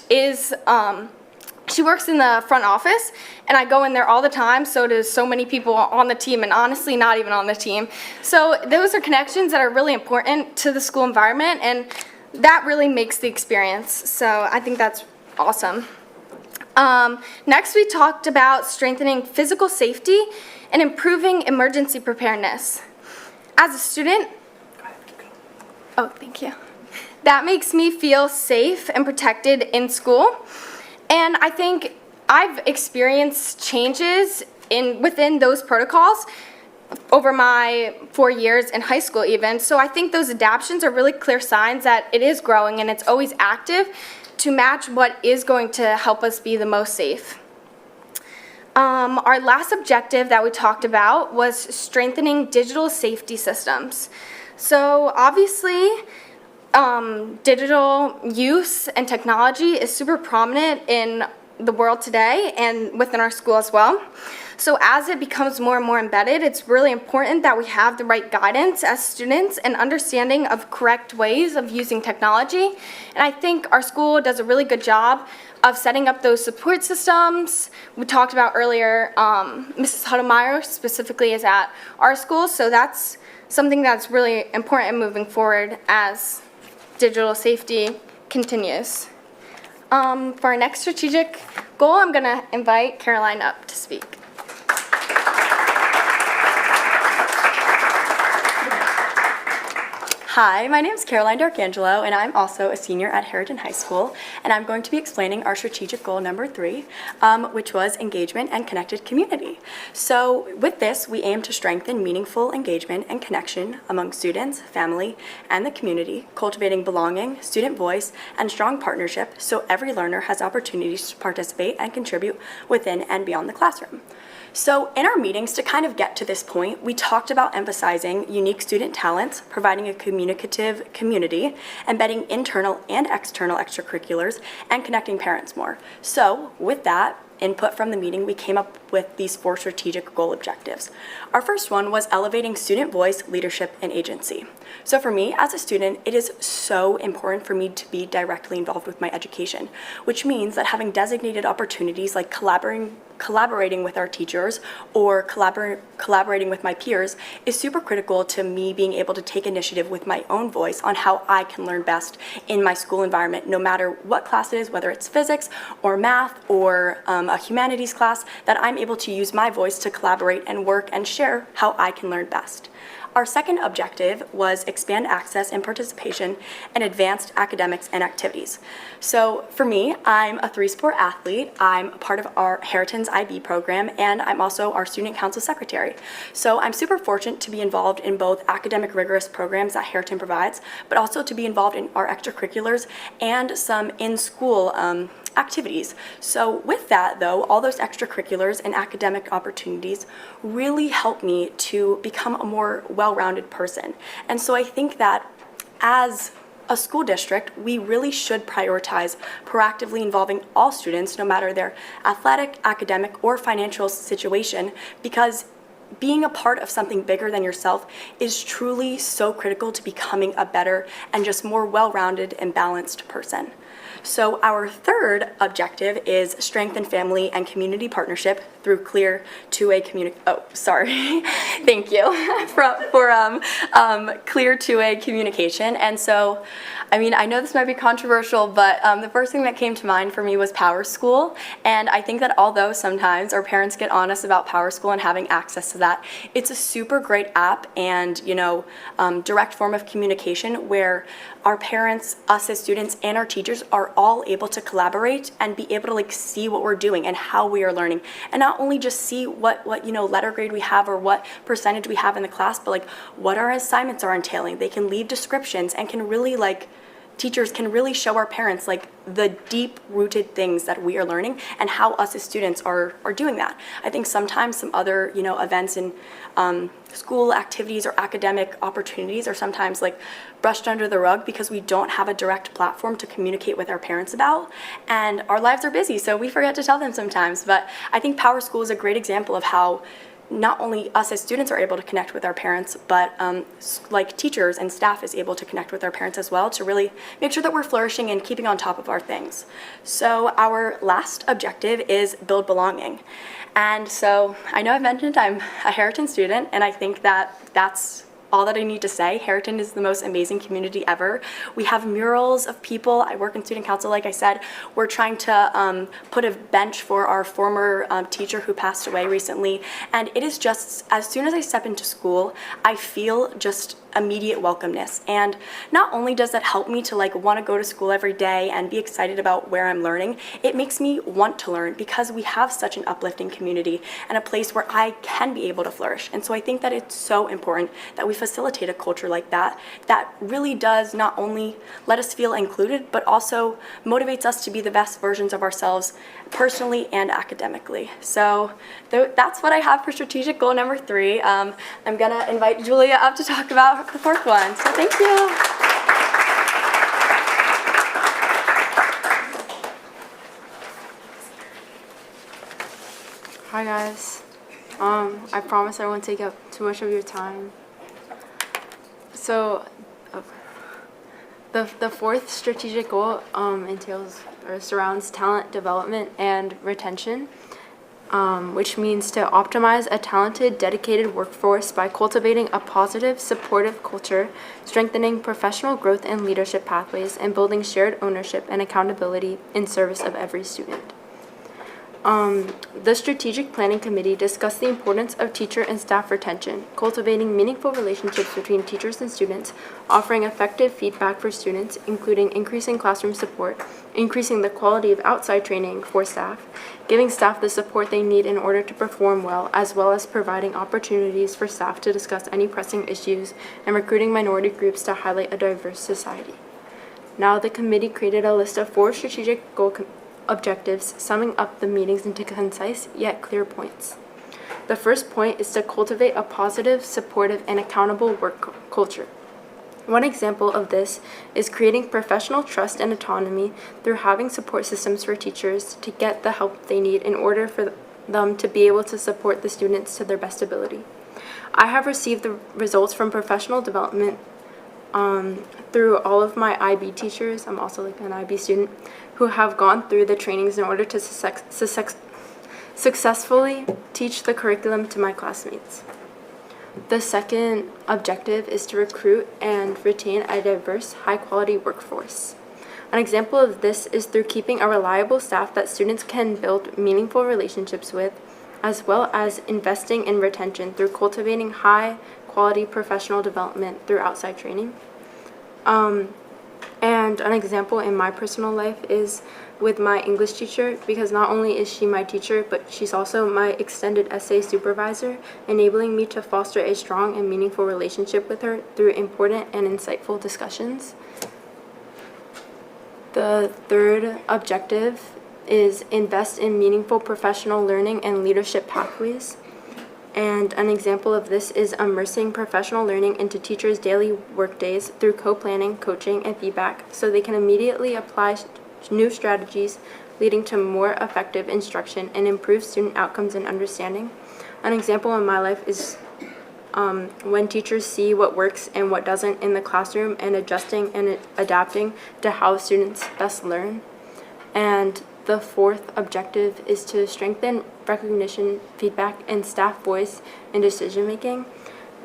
she works in the front office, and I go in there all the time, so does so many people on the team, and honestly, not even on the team. So those are connections that are really important to the school environment, and that really makes the experience. So I think that's awesome. Next, we talked about strengthening physical safety and improving emergency preparedness. As a student, oh, thank you. That makes me feel safe and protected in school. And I think I've experienced changes within those protocols over my 4 years in high school even. So I think those adaptations are really clear signs that it is growing and it's always active to match what is going to help us be the most safe. Our last objective that we talked about was strengthening digital safety systems. So obviously, digital use and technology is super prominent in the world today and within our school as well. So as it becomes more and more embedded, it's really important that we have the right guidance as students and understanding of correct ways of using technology. And I think our school does a really good job of setting up those support systems. We talked about earlier, Mrs. Huddlemeyer specifically is at our school, so that's something that's really important moving forward as digital safety continues. For our next strategic goal, I'm going to invite Caroline up to speak. Hi, my name is Caroline D'Arcangelo, and I'm also a senior at Harriton High School, and I'm going to be explaining our strategic goal number 3, which was engagement and connected community. So with this, we aim to strengthen meaningful engagement and connection among students, family, and the community, cultivating belonging, student voice, and strong partnership so every learner has opportunities to participate and contribute within and beyond the classroom. So in our meetings, to kind of get to this point, we talked about emphasizing unique student talents, providing a communicative community, embedding internal and external extracurriculars, and connecting parents more. So with that input from the meeting, we came up with these 4 strategic goal objectives. Our first one was elevating student voice, leadership, and agency. So for me, as a student, it is so important for me to be directly involved with my education, which means that having designated opportunities like collaborating with our teachers or collaborating with my peers is super critical to me being able to take initiative with my own voice on how I can learn best in my school environment, no matter what class it is, whether it's physics or math or a humanities class, that I'm able to use my voice to collaborate and work and share how I can learn best. Our second objective was expand access and participation in advanced academics and activities. So for me, I'm a 3-sport athlete. I'm a part of our Harriton's IB program, and I'm also our student council secretary. So I'm super fortunate to be involved in both academic rigorous programs that Harriton provides, but also to be involved in our extracurriculars and some in-school activities. So with that though, all those extracurriculars and academic opportunities really help me to become a more well-rounded person. And so I think that as a school district, we really should prioritize proactively involving all students, no matter their athletic, academic, or financial situation, because being a part of something bigger than yourself is truly so critical to becoming a better and just more well-rounded and balanced person. So our third objective is strengthen family and community partnership through clear two-way thank you for clear two-way communication. And so, I mean, I know this might be controversial, but the first thing that came to mind for me was Power School. And I think that although sometimes our parents get on us about Power School and having access to that, it's a super great app and, direct form of communication where our parents, us as students, and our teachers are all able to collaborate and be able to see what we're doing and how we are learning, and not only just see what letter grade we have or what percentage we have in the class, but what our assignments are entailing. They can leave descriptions and can really teachers can really show our parents the deep-rooted things that we are learning and how us as students are doing that. I think sometimes some other events in school activities or academic opportunities are sometimes brushed under the rug because we don't have a direct platform to communicate with our parents about, and our lives are busy, so we forget to tell them sometimes. But I think Power School is a great example of how not only us as students are able to connect with our parents, but teachers and staff is able to connect with our parents as well to really make sure that we're flourishing and keeping on top of our things. So our last objective is build belonging. And so I know I've mentioned I'm a Harriton student, and I think that that's all that I need to say. Harriton is the most amazing community ever. We have murals of people. I work in student council, like I said. We're trying to put a bench for our former teacher who passed away recently. And it is just, as soon as I step into school, I feel just immediate welcomeness. And not only does that help me to want to go to school every day and be excited about where I'm learning, it makes me want to learn because we have such an uplifting community and a place where I can be able to flourish. And so I think that it's so important that we facilitate a culture like that that really does not only let us feel included, but also motivates us to be the best versions of ourselves personally and academically. So that's what I have for strategic goal number 3. I'm gonna invite Julia up to talk about the 4th one. So thank you. Hi guys. I promise I won't take up too much of your time. So, the 4th strategic goal entails or surrounds talent development and retention, which means to optimize a talented, dedicated workforce by cultivating a positive, supportive culture, strengthening professional growth and leadership pathways, and building shared ownership and accountability in service of every student. The Strategic Planning Committee discussed the importance of teacher and staff retention, cultivating meaningful relationships between teachers and students, offering effective feedback for students, including increasing classroom support, increasing the quality of outside training for staff, giving staff the support they need in order to perform well as providing opportunities for staff to discuss any pressing issues, and recruiting minority groups to highlight a diverse society. Now, the committee created a list of 4 strategic goal objectives, summing up the meetings into concise yet clear points. The first point is to cultivate a positive, supportive, and accountable work culture. One example of this is creating professional trust and autonomy through having support systems for teachers to get the help they need in order for them to be able to support the students to their best ability. I have received the results from professional development through all of my IB teachers. I'm also like an IB student who have gone through the trainings in order to successfully teach the curriculum to my classmates. The second objective is to recruit and retain a diverse, high-quality workforce. An example of this is through keeping a reliable staff that students can build meaningful relationships with, as well as investing in retention through cultivating high-quality professional development through outside training. And an example in my personal life is with my English teacher, because not only is she my teacher, but she's also my extended essay supervisor, enabling me to foster a strong and meaningful relationship with her through important and insightful discussions. The third objective is invest in meaningful professional learning and leadership pathways. And an example of this is immersing professional learning into teachers' daily workdays through co-planning, coaching, and feedback so they can immediately apply new strategies, leading to more effective instruction and improved student outcomes and understanding. An example in my life is when teachers see what works and what doesn't in the classroom and adjusting and adapting to how students best learn. And the fourth objective is to strengthen recognition, feedback, and staff voice in decision-making.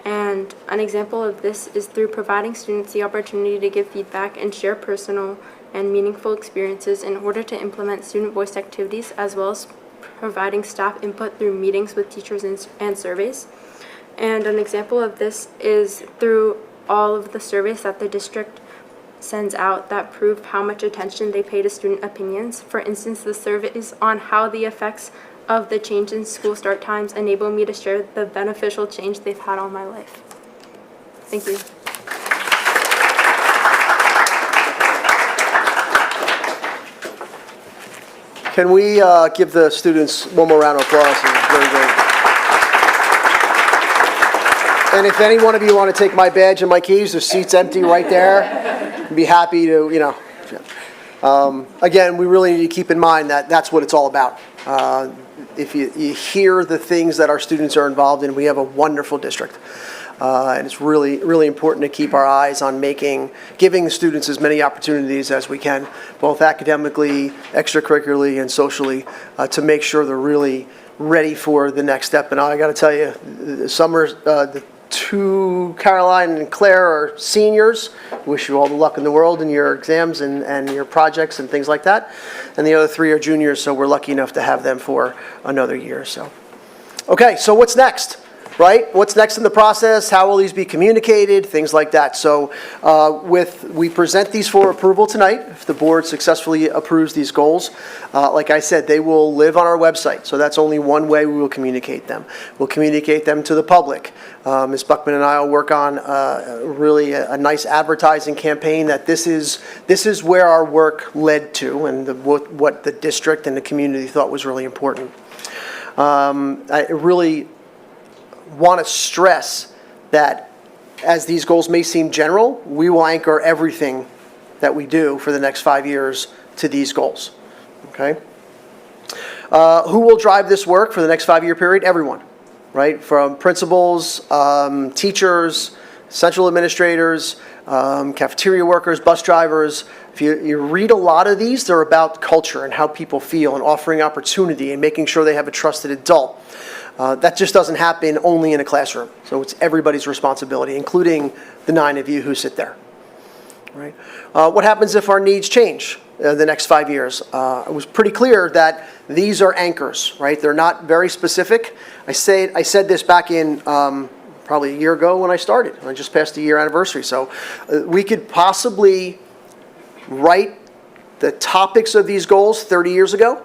And an example of this is through providing students the opportunity to give feedback and share personal and meaningful experiences in order to implement student-voiced activities, as well as providing staff input through meetings with teachers and surveys. And an example of this is through all of the surveys that the district sends out that prove how much attention they pay to student opinions. For instance, the surveys on how the effects of the change in school start times enable me to share the beneficial change they've had on my life. Thank you. Can we give the students one more round of applause? It was very great. And if any one of you want to take my badge and my keys, the seat's empty right there. I'd be happy to, again, we really need to keep in mind that that's what it's all about. If you hear the things that our students are involved in, we have a wonderful district. And it's really, really important to keep our eyes on giving the students as many opportunities as we can, both academically, extracurricularly, and socially, to make sure they're really ready for the next step. And I got to tell you, the two, Caroline and Claire, are seniors. Wish you all the luck in the world in your exams and your projects and things like that. And the other 3 are juniors, so we're lucky enough to have them for another year. So, okay, so what's next? Right? What's next in the process? How will these be communicated? Things like that. So we present these for approval tonight. If the board successfully approves these goals, like I said, they will live on our website. So that's only one way we will communicate them. We'll communicate them to the public. Ms. Buckman and I will work on really a nice advertising campaign that this is where our work led to and what the district and the community thought was really important. I really want to stress that as these goals may seem general, we will anchor everything that we do for the next 5 years to these goals. Okay? Who will drive this work for the next 5-year period? Everyone, right? From principals, teachers, central administrators, cafeteria workers, bus drivers. If you read a lot of these, they're about culture and how people feel and offering opportunity and making sure they have a trusted adult. That just doesn't happen only in a classroom. So it's everybody's responsibility, including the 9 of you who sit there. Right? What happens if our needs change? the next 5 years. It was pretty clear that these are anchors, right? They're not very specific. I said this back in probably a year ago when I started. I just passed the year anniversary. So we could possibly write the topics of these goals 30 years ago,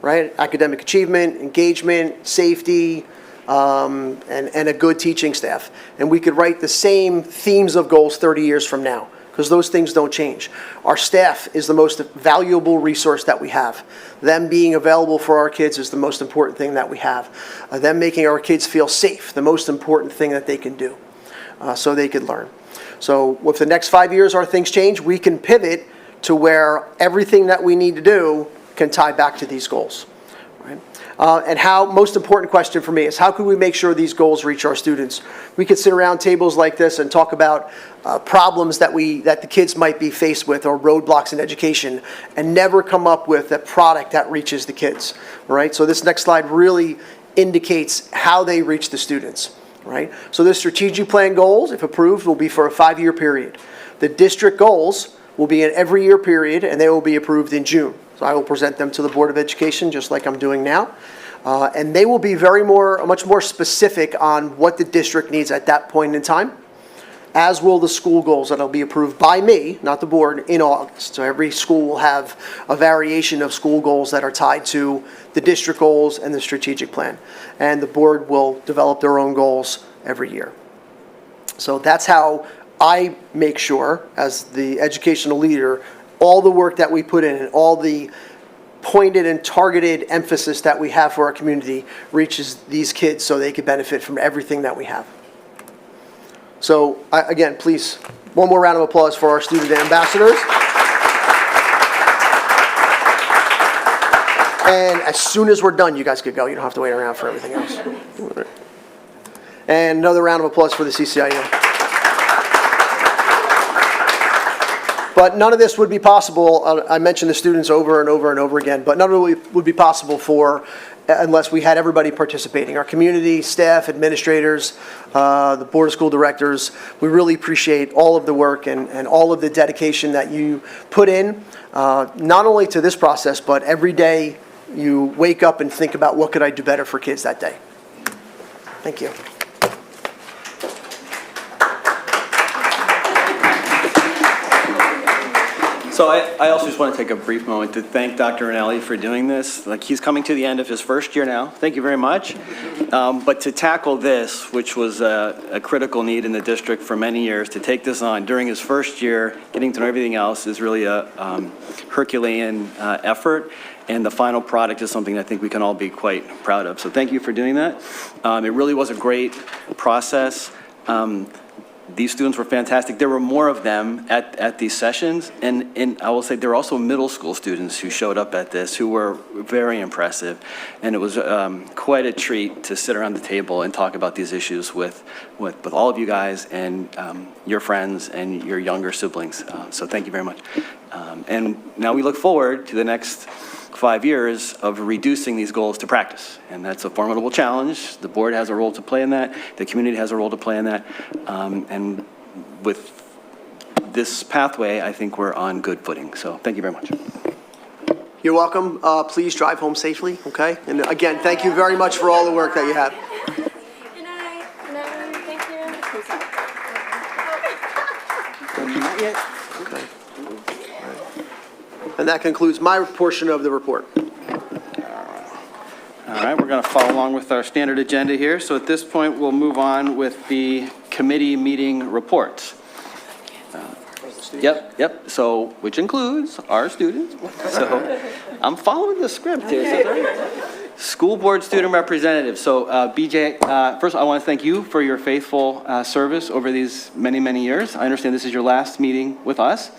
right? Academic achievement, engagement, safety, and a good teaching staff. And we could write the same themes of goals 30 years from now, because those things don't change. Our staff is the most valuable resource that we have. Them being available for our kids is the most important thing that we have. Them making our kids feel safe, the most important thing that they can do, so they can learn. So if the next 5 years our things change, we can pivot to where everything that we need to do can tie back to these goals. Right? And most important question for me is, how can we make sure these goals reach our students? We could sit around tables like this and talk about problems that the kids might be faced with, or roadblocks in education, and never come up with a product that reaches the kids. Right? So this next slide really indicates how they reach the students. Right? So the strategic plan goals, if approved, will be for a 5-year period. The district goals will be an every year period, and they will be approved in June. So I will present them to the Board of Education, just like I'm doing now. And they will be much more specific on what the district needs at that point in time, as will the school goals that will be approved by me, not the board, in August. So every school will have a variation of school goals that are tied to the district goals and the strategic plan. And the board will develop their own goals every year. So that's how I make sure, as the educational leader, all the work that we put in and all the pointed and targeted emphasis that we have for our community reaches these kids so they can benefit from everything that we have. So again, please, one more round of applause for our student ambassadors. And as soon as we're done, you guys could go. You don't have to wait around for everything else. And another round of applause for the CCIU. But none of this would be possible, I mentioned the students over and over and over again, but none of it would be possible unless we had everybody participating. Our community, staff, administrators, the Board of School Directors. We really appreciate all of the work and all of the dedication that you put in, not only to this process, but every day you wake up and think about, what could I do better for kids that day? Thank you. So I also just want to take a brief moment to thank Dr. Rinelli for doing this. Like, he's coming to the end of his first year now. Thank you very much. But to tackle this, which was a critical need in the district for many years, to take this on during his first year, getting to know everything else, is really a Herculean effort. And the final product is something I think we can all be quite proud of. So thank you for doing that. It really was a great process. These students were fantastic. There were more of them at these sessions, and I will say there were also middle school students who showed up at this who were very impressive, and it was quite a treat to sit around the table and talk about these issues with all of you guys and your friends and your younger siblings. So thank you very much. And now we look forward to the next 5 years of reducing these goals to practice. And that's a formidable challenge. The board has a role to play in that. The community has a role to play in that. And with this pathway, I think we're on good footing. So thank you very much. You're welcome. Please drive home safely, okay? And again, thank you very much for all the work that you have. Good night. Good night. Thank you. Not yet? Okay. And that concludes my portion of the report. All right, we're going to follow along with our standard agenda here. So at this point, we'll move on with the committee meeting reports. Yep. So, which includes our students. So I'm following the script here. School board student representatives. So BJ, first I want to thank you for your faithful service over these many, many years. I understand this is your last meeting with us.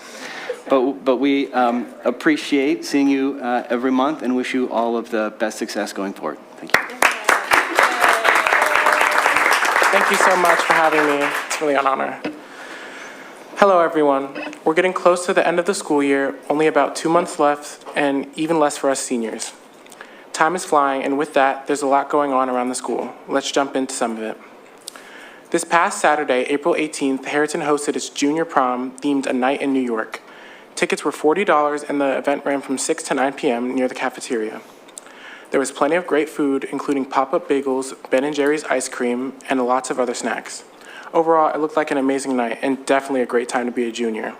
But we appreciate seeing you every month and wish you all of the best success going forward. Thank you. Thank you so much for having me. It's really an honor. Hello, everyone. We're getting close to the end of the school year, only about 2 months left, and even less for us seniors. Time is flying, and with that, there's a lot going on around the school. Let's jump into some of it. This past Saturday, April 18th, Harriton hosted its junior prom themed A Night in New York. Tickets were $40 and the event ran from 6 to 9 p.m. near the cafeteria. There was plenty of great food, including pop-up bagels, Ben & Jerry's ice cream, and lots of other snacks. Overall, it looked like an amazing night and definitely a great time to be a junior.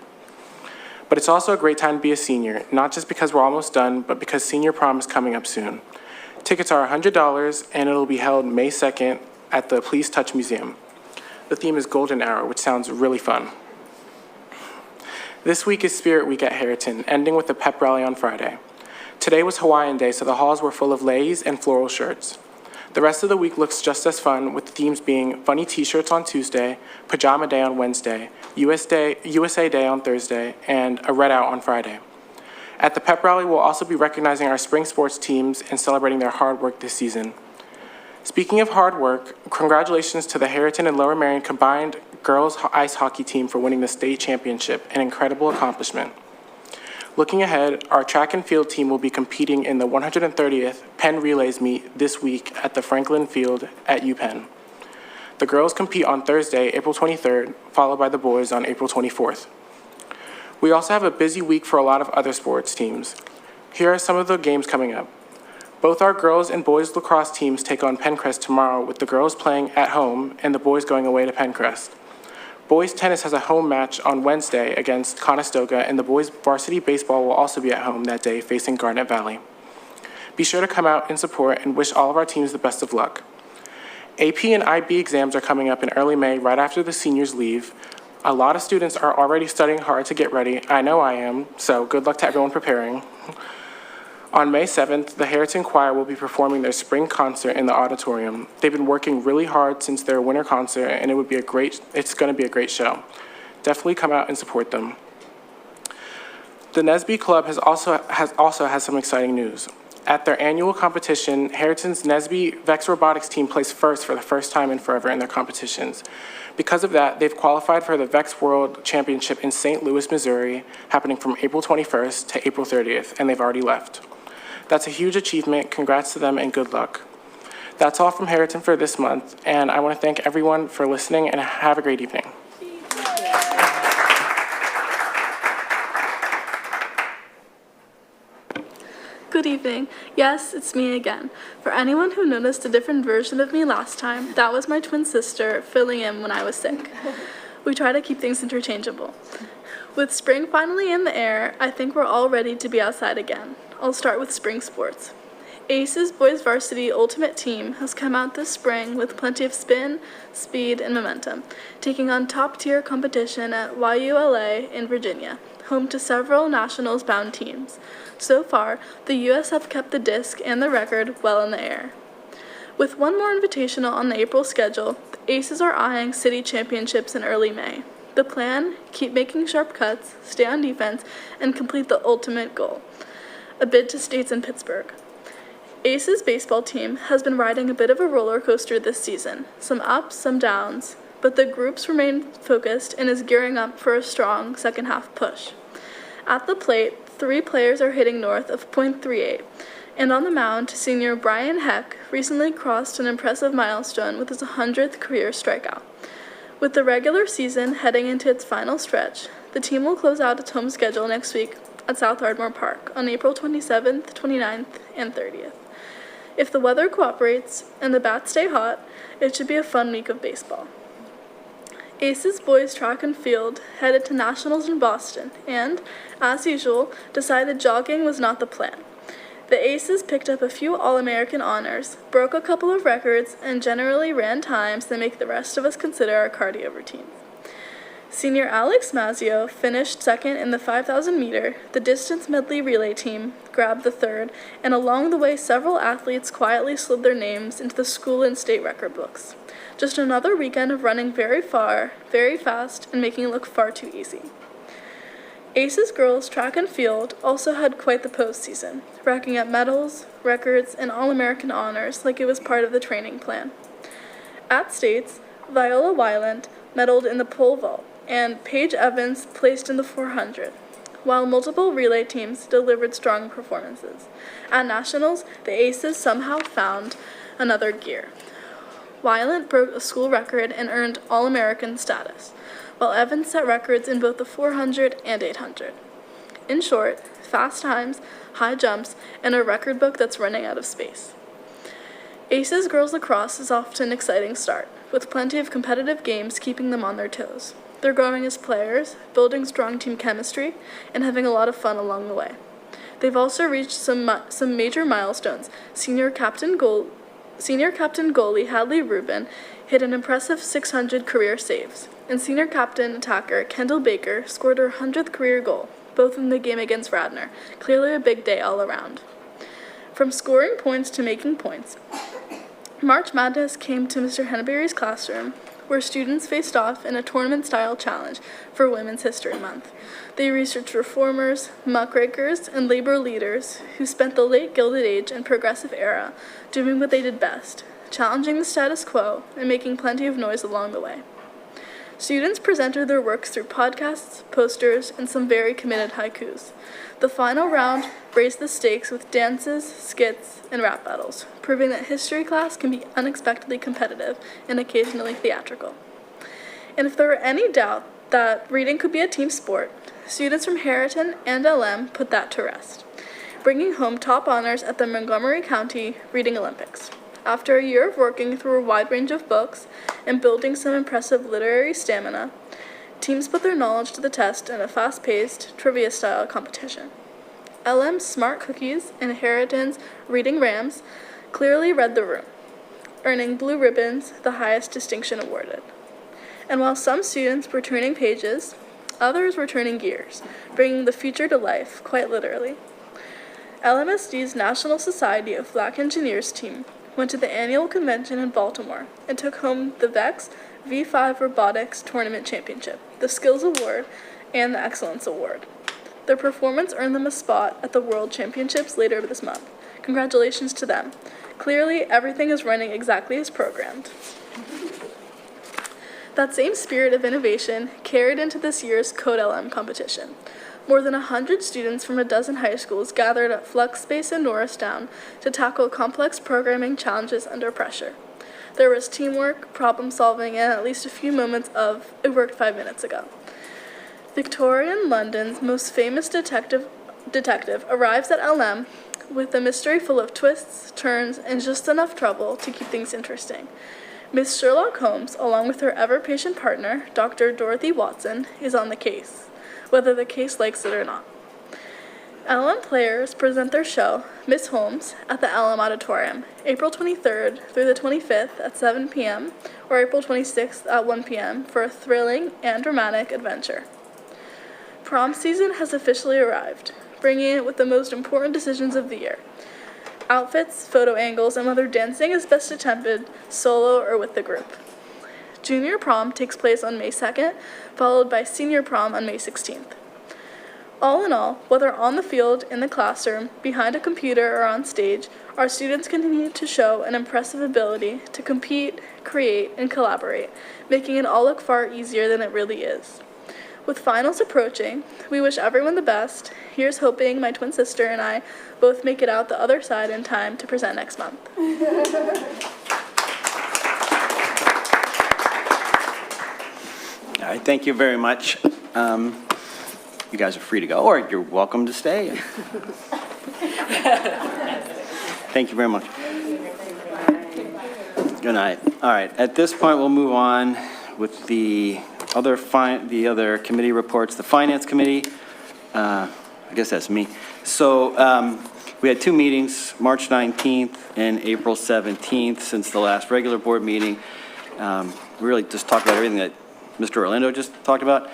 But it's also a great time to be a senior, not just because we're almost done, but because senior prom is coming up soon. Tickets are $100 and it'll be held May 2nd at the Please Touch Museum. The theme is Golden Hour, which sounds really fun. This week is Spirit Week at Harriton, ending with the pep rally on Friday. Today was Hawaiian Day, so the halls were full of leis and floral shirts. The rest of the week looks just as fun, with the themes being funny t-shirts on Tuesday, Pajama Day on Wednesday, USA Day on Thursday, and a Red Out on Friday. At the pep rally, we'll also be recognizing our spring sports teams and celebrating their hard work this season. Speaking of hard work, congratulations to the Harriton and Lower Merion combined girls ice hockey team for winning the state championship, an incredible accomplishment. Looking ahead, our track and field team will be competing in the 130th Penn Relays meet this week at the Franklin Field at UPenn. The girls compete on Thursday, April 23rd, followed by the boys on April 24th. We also have a busy week for a lot of other sports teams. Here are some of the games coming up. Both our girls and boys lacrosse teams take on Penncrest tomorrow, with the girls playing at home and the boys going away to Penncrest. Boys tennis has a home match on Wednesday against Conestoga, and the boys varsity baseball will also be at home that day facing Garnet Valley. Be sure to come out and support and wish all of our teams the best of luck. AP and IB exams are coming up in early May, right after the seniors leave. A lot of students are already studying hard to get ready. I know I am, so good luck to everyone preparing. On May 7th, the Harriton Choir will be performing their spring concert in the auditorium. They've been working really hard since their winter concert, and it's going to be a great show. Definitely come out and support them. The NSB Club has also has some exciting news. At their annual competition, Harriton's NSB VEX Robotics team placed first for the first time in forever in their competitions. Because of that, they've qualified for the VEX World Championship in St. Louis, Missouri, happening from April 21st to April 30th, and they've already left. That's a huge achievement. Congrats to them and good luck. That's all from Harriton for this month, and I want to thank everyone for listening and have a great evening. Good evening. Yes, it's me again. For anyone who noticed a different version of me last time, that was my twin sister filling in when I was sick. We try to keep things interchangeable. With spring finally in the air, I think we're all ready to be outside again. I'll start with spring sports. ACE's boys varsity ultimate team has come out this spring with plenty of spin, speed, and momentum, taking on top-tier competition at YULA in Virginia, home to several nationals-bound teams. So far, the US have kept the disc and the record well in the air. With one more invitational on the April schedule, the Aces are eyeing city championships in early May. The plan? Keep making sharp cuts, stay on defense, and complete the ultimate goal: a bid to states in Pittsburgh. Aces baseball team has been riding a bit of a roller coaster this season, some ups, some downs, but the groups remain focused and is gearing up for a strong second half push. At the plate, 3 players are hitting north of .38, and on the mound, senior Brian Heck recently crossed an impressive milestone with his 100th career strikeout. With the regular season heading into its final stretch, the team will close out its home schedule next week at South Ardmore Park on April 27th, 29th, and 30th. If the weather cooperates and the bats stay hot, it should be a fun week of baseball. Aces boys track and field headed to nationals in Boston and, as usual, decided jogging was not the plan. The Aces picked up a few All-American honors, broke a couple of records, and generally ran times that make the rest of us consider our cardio routines. Senior Alex Mazzio finished second in the 5,000 meter, the distance medley relay team grabbed the third, and along the way several athletes quietly slid their names into the school and state record books. Just another weekend of running very far, very fast, and making it look far too easy. Aces girls track and field also had quite the postseason, racking up medals, records, and All-American honors like it was part of the training plan. At states, Viola Weiland medaled in the pole vault, and Paige Evans placed in the 400, while multiple relay teams delivered strong performances. At nationals, the Aces somehow found another gear. Weiland broke a school record and earned All-American status, while Evans set records in both the 400 and 800. In short, fast times, high jumps, and a record book that's running out of space. ACES girls lacrosse is off to an exciting start, with plenty of competitive games keeping them on their toes. They're growing as players, building strong team chemistry, and having a lot of fun along the way. They've also reached some major milestones. Senior captain goalie Hadley Rubin hit an impressive 600 career saves, and senior captain attacker Kendall Baker scored her 100th career goal, both in the game against Radnor. Clearly a big day all around. From scoring points to making points, March Madness came to Mr. Henneberry's classroom, where students faced off in a tournament-style challenge for Women's History Month. They researched reformers, muckrakers, and labor leaders who spent the late Gilded Age and Progressive Era doing what they did best, challenging the status quo and making plenty of noise along the way. Students presented their works through podcasts, posters, and some very committed haikus. The final round raised the stakes with dances, skits, and rap battles, proving that history class can be unexpectedly competitive and occasionally theatrical. And if there were any doubt that reading could be a team sport, students from Harriton and LM put that to rest, bringing home top honors at the Montgomery County Reading Olympics. After a year of working through a wide range of books and building some impressive literary stamina, teams put their knowledge to the test in a fast-paced, trivia-style competition. LM's Smart Cookies and Harriton's Reading Rams clearly read the room, earning blue ribbons, the highest distinction awarded. And while some students were turning pages, others were turning gears, bringing the future to life, quite literally. LMSD's National Society of Black Engineers team went to the annual convention in Baltimore and took home the VEX V5 Robotics Tournament Championship, the Skills Award, and the Excellence Award. Their performance earned them a spot at the World Championships later this month. Congratulations to them. Clearly, everything is running exactly as programmed. That same spirit of innovation carried into this year's Code LM competition. More than 100 students from a dozen high schools gathered at Flux Space in Norristown to tackle complex programming challenges under pressure. There was teamwork, problem solving, and at least a few moments of, "It worked 5 minutes ago." Victorian London's most famous detective arrives at LM with a mystery full of twists, turns, and just enough trouble to keep things interesting. Miss Sherlock Holmes, along with her ever-patient partner, Dr. Dorothy Watson, is on the case, whether the case likes it or not. LM players present their show, Miss Holmes, at the LM Auditorium, April 23rd through the 25th at 7 p.m. or April 26th at 1 p.m. for a thrilling and dramatic adventure. Prom season has officially arrived, bringing it with the most important decisions of the year. Outfits, photo angles, and whether dancing is best attempted solo or with the group. Junior prom takes place on May 2nd, followed by senior prom on May 16th. All in all, whether on the field, in the classroom, behind a computer, or on stage, our students continue to show an impressive ability to compete, create, and collaborate, making it all look far easier than it really is. With finals approaching, we wish everyone the best. Here's hoping my twin sister and I both make it out the other side in time to present next month. All right, thank you very much. You guys are free to go, or you're welcome to stay. Thank you very much. Good night. All right, at this point, we'll move on with the other committee reports. The Finance Committee, I guess that's me. So we had two meetings, March 19th and April 17th, since the last regular board meeting. We really just talked about everything that Mr. Orlando just talked about,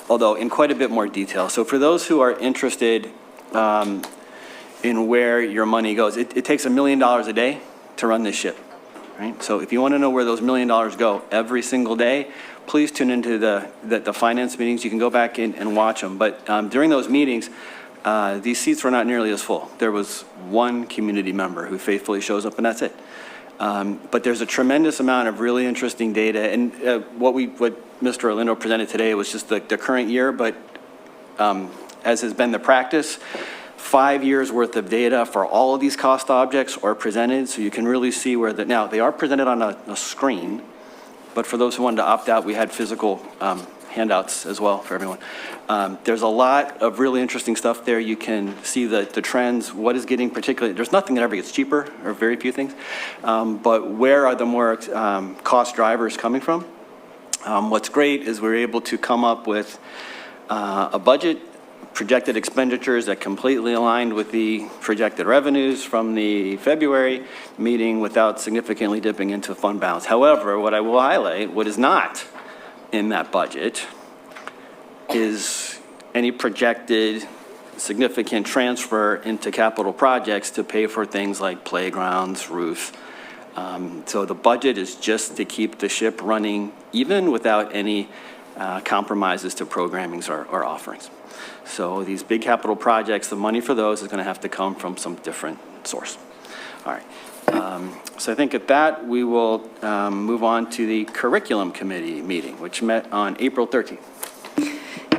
although in quite a bit more detail. So for those who are interested in where your money goes, it takes $1 million a day to run this ship, right? So if you want to know where those $1 million go every single day, please tune into the finance meetings. You can go back in and watch them. But during those meetings, these seats were not nearly as full. There was one community member who faithfully shows up, and that's it. But there's a tremendous amount of really interesting data, and what Mr. Orlando presented today was just the current year, but as has been the practice, 5 years worth of data for all of these cost objects are presented, so you can really see where now they are presented on a screen, but for those who wanted to opt out, we had physical handouts as well for everyone. There's a lot of really interesting stuff there. You can see the trends, what is getting particularly, there's nothing that ever gets cheaper, or very few things, but where are the more cost drivers coming from? What's great is we're able to come up with a budget, projected expenditures that completely aligned with the projected revenues from the February meeting without significantly dipping into fund balance. However, what I will highlight, what is not in that budget is any projected significant transfer into capital projects to pay for things like playgrounds, roofs. So the budget is just to keep the ship running even without any compromises to programmings or offerings. So these big capital projects, the money for those is going to have to come from some different source. All right. So I think at that, we will move on to the curriculum committee meeting, which met on April 13th.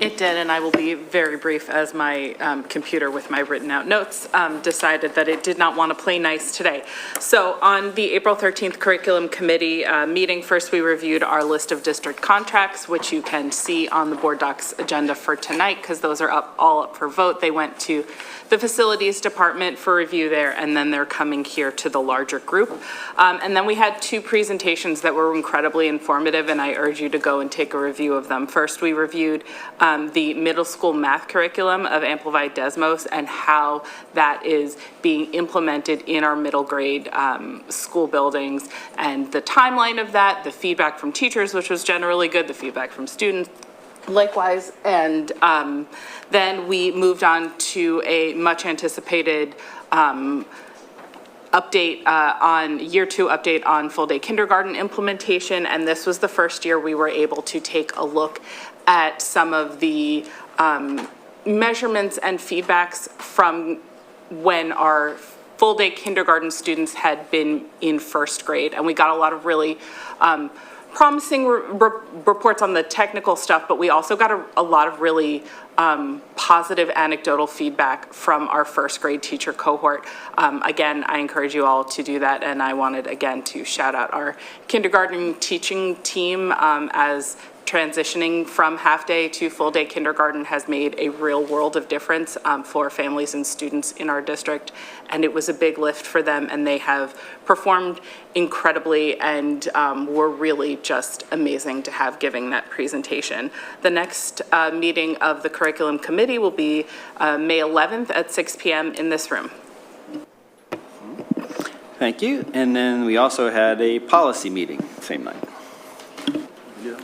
It did, and I will be very brief as my computer with my written out notes decided that it did not want to play nice today. So on the April 13th curriculum committee meeting, first we reviewed our list of district contracts, which you can see on the board docs agenda for tonight because those are all up for vote. They went to the facilities department for review there, and then they're coming here to the larger group. And then we had two presentations that were incredibly informative, and I urge you to go and take a review of them. First, we reviewed the middle school math curriculum of Amplified Desmos and how that is being implemented in our middle grade school buildings, and the timeline of that, the feedback from teachers, which was generally good, the feedback from students, likewise. And then we moved on to a much anticipated update on year 2 update on full day kindergarten implementation. And this was the first year we were able to take a look at some of the measurements and feedbacks from when our full day kindergarten students had been in first grade. And we got a lot of really promising reports on the technical stuff, but we also got a lot of really positive anecdotal feedback from our first grade teacher cohort. Again, I encourage you all to do that, and I wanted again to shout out our kindergarten teaching team as transitioning from half-day to full-day kindergarten has made a real world of difference for families and students in our district, and it was a big lift for them, and they have performed incredibly and were really just amazing to have giving that presentation. The next meeting of the curriculum committee will be May 11th at 6 p.m. in this room. Thank you. And then we also had a policy meeting same night.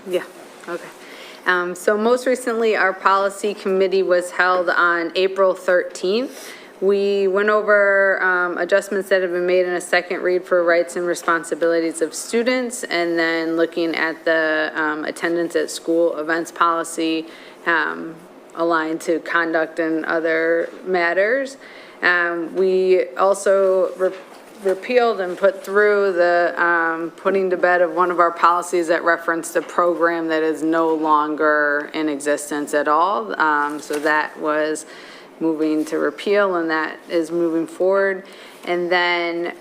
Yeah. Okay. So most recently, our policy committee was held on April 13th. We went over adjustments that have been made in a second read for rights and responsibilities of students, and then looking at the attendance at school events policy aligned to conduct and other matters. We also repealed and put through the putting to bed of one of our policies that referenced a program that is no longer in existence at all. So that was moving to repeal, and that is moving forward. And then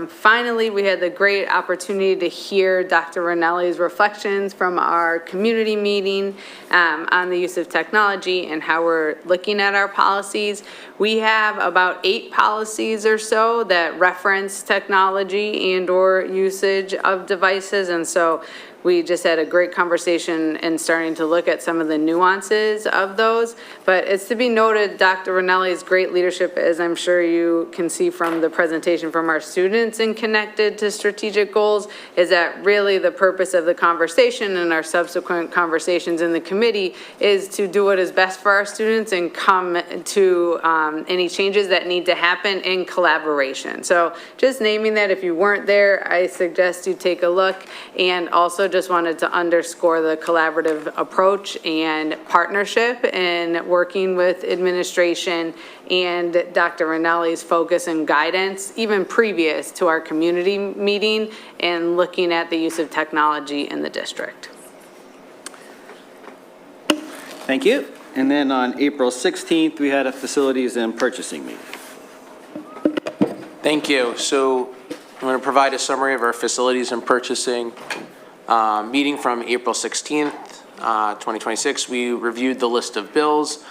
finally, we had the great opportunity to hear Dr. Rinelli's reflections from our community meeting on the use of technology and how we're looking at our policies. We have about 8 policies or so that reference technology and or usage of devices, and so we just had a great conversation and starting to look at some of the nuances of those. But it's to be noted, Dr. Rinelli's great leadership, as I'm sure you can see from the presentation from our students and connected to strategic goals, is that really the purpose of the conversation and our subsequent conversations in the committee is to do what is best for our students and come to any changes that need to happen in collaboration. So just naming that, if you weren't there, I suggest you take a look. And also just wanted to underscore the collaborative approach and partnership in working with administration and Dr. Rinelli's focus and guidance, even previous to our community meeting, and looking at the use of technology in the district. Thank you. And then on April 16th, we had a facilities and purchasing meeting. Thank you. So I'm going to provide a summary of our facilities and purchasing meeting from April 16th. 2026, we reviewed the list of bills.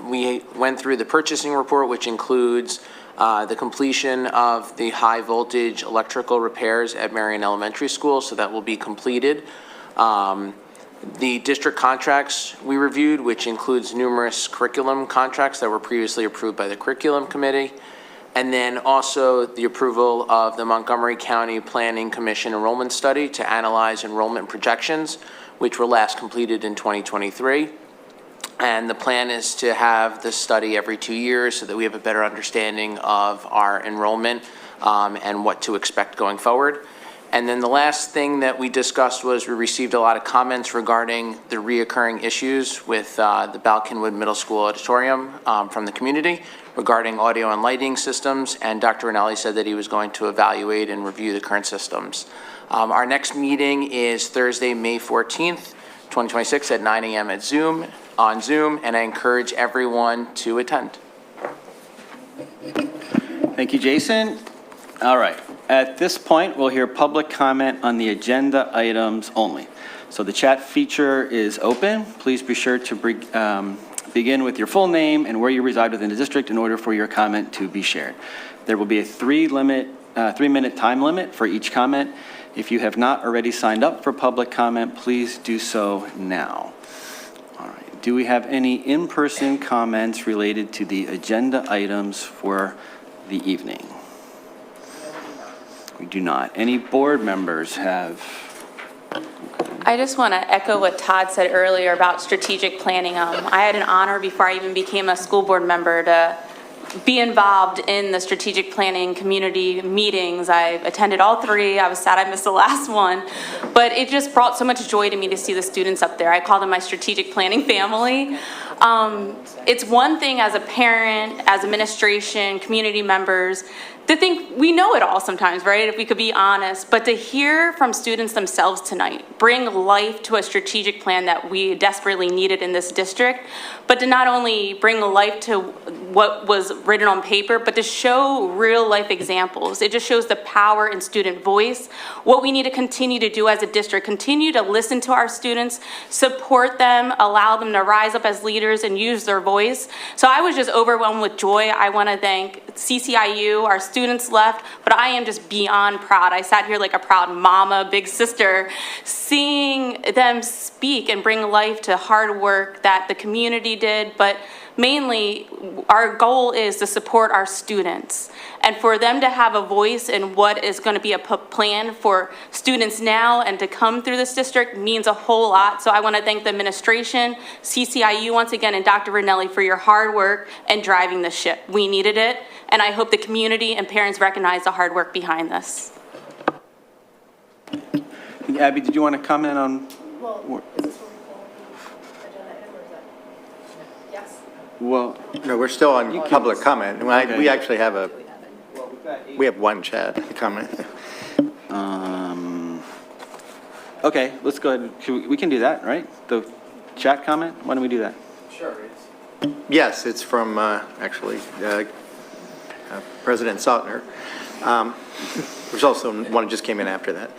We went through the purchasing report, which includes the completion of the high voltage electrical repairs at Marion Elementary School, so that will be completed. The district contracts we reviewed, which includes numerous curriculum contracts that were previously approved by the curriculum committee. And then also the approval of the Montgomery County Planning Commission enrollment study to analyze enrollment projections, which were last completed in 2023. And the plan is to have this study every 2 years so that we have a better understanding of our enrollment and what to expect going forward. And then the last thing that we discussed was we received a lot of comments regarding the reoccurring issues with the Balkenwood Middle School auditorium from the community regarding audio and lighting systems, and Dr. Rinelli said that he was going to evaluate and review the current systems. Our next meeting is Thursday, May 14th, 2026 at 9 a.m. on Zoom, and I encourage everyone to attend. Thank you, Jason. All right. At this point, we'll hear public comment on the agenda items only. So the chat feature is open. Please be sure to begin with your full name and where you reside within the district in order for your comment to be shared. There will be a 3-minute time limit for each comment. If you have not already signed up for public comment, please do so now. All right. Do we have any in-person comments related to the agenda items for the evening? We do not. Any board members have? I just want to echo what Todd said earlier about strategic planning. I had an honor before I even became a school board member to be involved in the strategic planning community meetings. I attended all 3. I was sad I missed the last one, but it just brought so much joy to me to see the students up there. I call them my strategic planning family. It's one thing as a parent, as administration, community members, to think we know it all sometimes, right? If we could be honest, but to hear from students themselves tonight, bring life to a strategic plan that we desperately needed in this district, but to not only bring life to what was written on paper, but to show real life examples. It just shows the power in student voice, what we need to continue to do as a district, continue to listen to our students, support them, allow them to rise up as leaders and use their voice. So I was just overwhelmed with joy. I want to thank CCIU, our students left, but I am just beyond proud. I sat here like a proud mama, big sister, seeing them speak and bring life to hard work that the community did, but mainly our goal is to support our students and for them to have a voice in what is going to be a plan for students now and to come through this district means a whole lot. So I want to thank the administration, CCIU once again, and Dr. Rinelli for your hard work and driving the ship. We needed it, and I hope the community and parents recognize the hard work behind this. Abby, did you want to comment on? Well, is this agenda item or is that? Yes. Well, No, we're still on public comment. Okay. We actually have we have one chat comment. okay, let's go ahead. We can do that, right? The chat comment? Why don't we do that? Sure. Yes, it's from actually President Sautner. There's also one that just came in after that.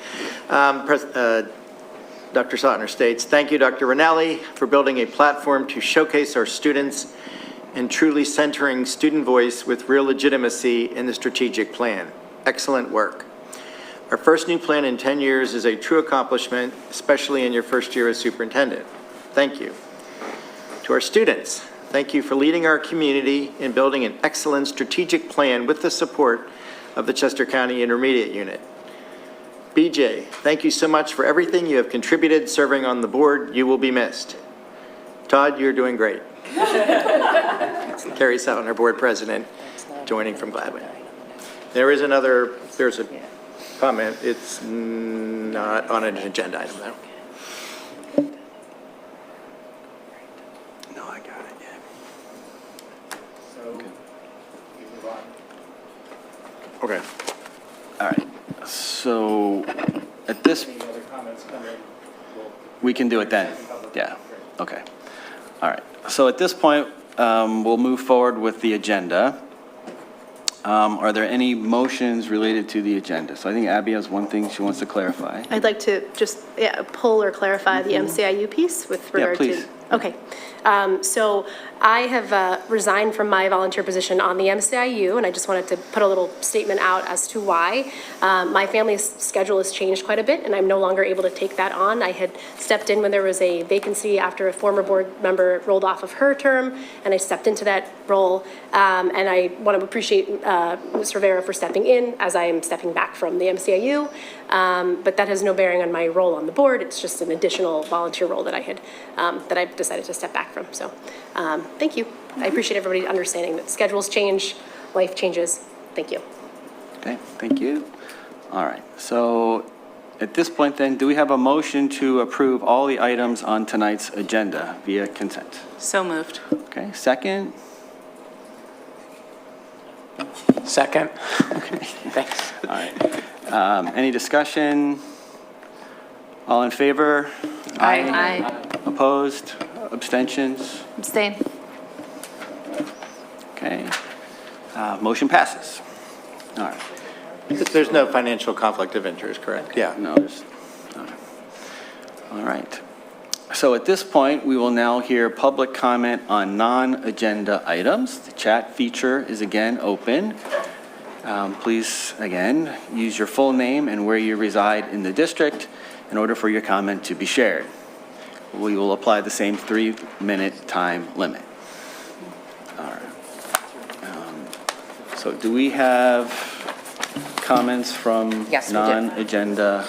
Dr. Sautner states, "Thank you, Dr. Rinelli, for building a platform to showcase our students and truly centering student voice with real legitimacy in the strategic plan. Excellent work. Our first new plan in 10 years is a true accomplishment, especially in your first year as superintendent. Thank you. To our students, thank you for leading our community in building an excellent strategic plan with the support of the Chester County Intermediate Unit. BJ, thank you so much for everything you have contributed serving on the board. You will be missed. Todd, you're doing great." Carrie Sautner, board president, joining from Gladwin. There's a comment. It's not on an agenda item though. No, I got it, yeah. Okay. All right. So at this, we can do it then. Yeah. Okay. All right. So at this point, we'll move forward with the agenda. Are there any motions related to the agenda? So I think Abby has one thing she wants to clarify. I'd like to just pull or clarify the MCIU piece with regard please. to. Okay. So I have resigned from my volunteer position on the MCIU, and I just wanted to put a little statement out as to why. My family's schedule has changed quite a bit, and I'm no longer able to take that on. I had stepped in when there was a vacancy after a former board member rolled off of her term, and I stepped into that role. And I want to appreciate Ms. Rivera for stepping in as I am stepping back from the MCIU. But that has no bearing on my role on the board. It's just an additional volunteer role that I had, that I've decided to step back from. So thank you. I appreciate everybody understanding that schedules change, life changes. Thank you. Okay, thank you. All right, so at this point then, do we have a motion to approve all the items on tonight's agenda via consent? So moved. Okay, second? Second. Okay, thanks. All right. Any discussion? All in favor? Aye. Opposed? Abstentions? Abstain. Okay. Motion passes. All right. There's no financial conflict of interest, correct? Yeah. No, there's, all right. So at this point, we will now hear public comment on non-agenda items. The chat feature is again open. Please, again, use your full name and where you reside in the district in order for your comment to be shared. We will apply the same 3-minute time limit. All right. So do we have comments from Yes, we do. non-agenda?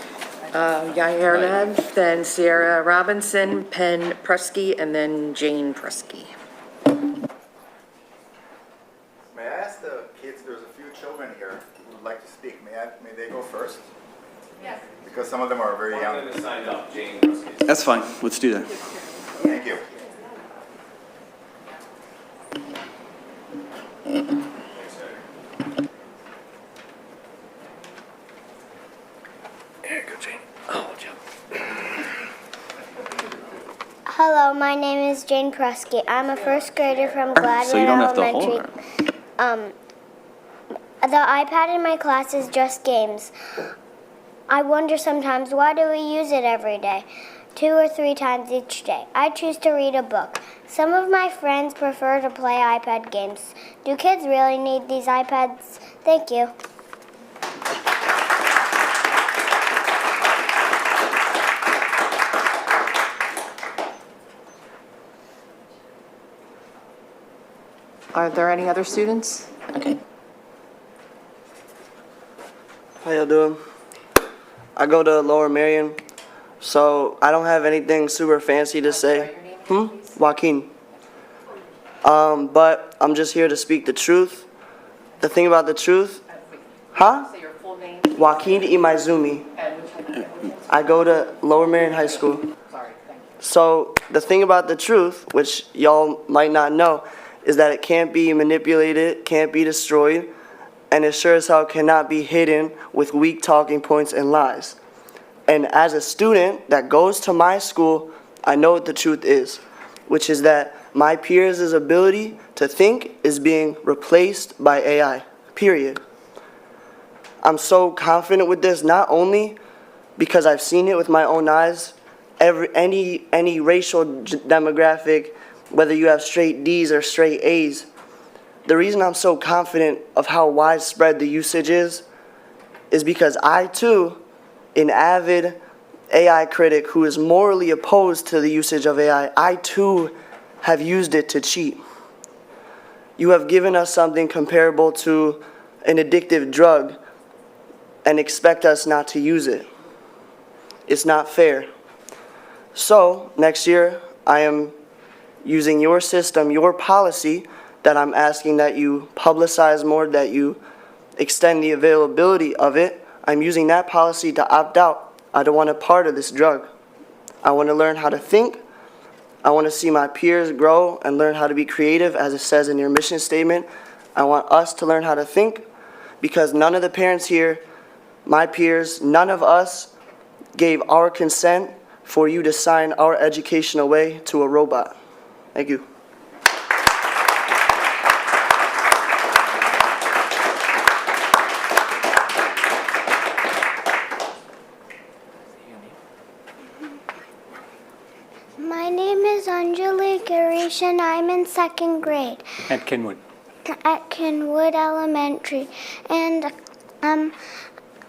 Yair Lev, then Sierra Robinson, Penn Prusky, and then Jane Prusky. May I ask the kids, there's a few children here who would like to speak. May they go first? Yes. Because some of them are very young. Signed up, Jane Prusky. That's fine. Let's do that. Thank you. Hello, my name is Jane Prusky. I'm a first grader from Gladwin So you don't have to hold Elementary. her. The iPad in my class is just games. I wonder sometimes, why do we use it every day? 2 or 3 times each day. I choose to read a book. Some of my friends prefer to play iPad games. Do kids really need these iPads? Thank you. Are there any other students? Okay. How y'all doing? I go to Lower Marion, so I don't have anything super fancy to say. Joaquin. But I'm just here to speak the truth. The thing about the truth, Say your full name. Joaquin Imaizumi. I go to Lower Marion High School. So the thing about the truth, which y'all might not know, is that it can't be manipulated, can't be destroyed, and it sure as hell cannot be hidden with weak talking points and lies. And as a student that goes to my school, I know what the truth is, which is that my peers' ability to think is being replaced by AI, period. I'm so confident with this, not only because I've seen it with my own eyes, any racial demographic, whether you have straight D's or straight A's. The reason I'm so confident of how widespread the usage is because I too, an avid AI critic who is morally opposed to the usage of AI, I too have used it to cheat. You have given us something comparable to an addictive drug and expect us not to use it. It's not fair. So next year, I am using your system, your policy, that I'm asking that you publicize more, that you extend the availability of it. I'm using that policy to opt out. I don't want a part of this drug. I want to learn how to think. I want to see my peers grow and learn how to be creative, as it says in your mission statement. I want us to learn how to think, because none of the parents here, my peers, none of us gave our consent for you to sign our education away to a robot. Thank you. Station. I'm in second grade At Kenwood. at Kenwood Elementary. And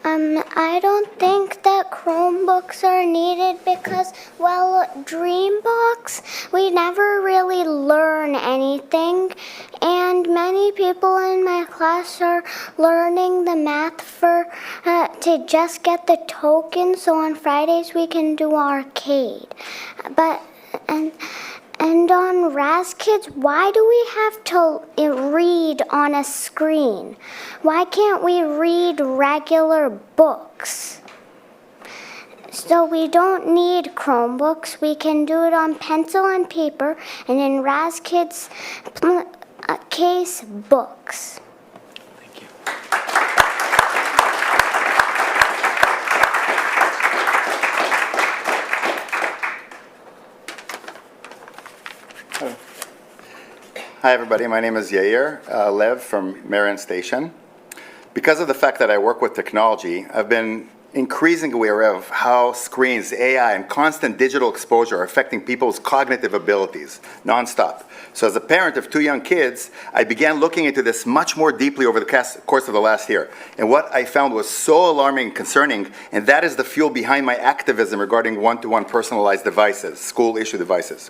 I don't think that Chromebooks are needed because, well, Dreambox, we never really learn anything. And many people in my class are learning the math to just get the tokens, so on Fridays we can do arcade. And on Raz Kids, why do we have to read on a screen? Why can't we read regular books? So we don't need Chromebooks. We can do it on pencil and paper, and in Raz Kids case, books. Hi, everybody. My name is Yair Lev from Marion Station. Because of the fact that I work with technology, I've been increasingly aware of how screens, AI, and constant digital exposure are affecting people's cognitive abilities nonstop. So as a parent of 2 young kids, I began looking into this much more deeply over the course of the last year. And what I found was so alarming and concerning, and that is the fuel behind my activism regarding one-to-one personalized devices, school-issue devices.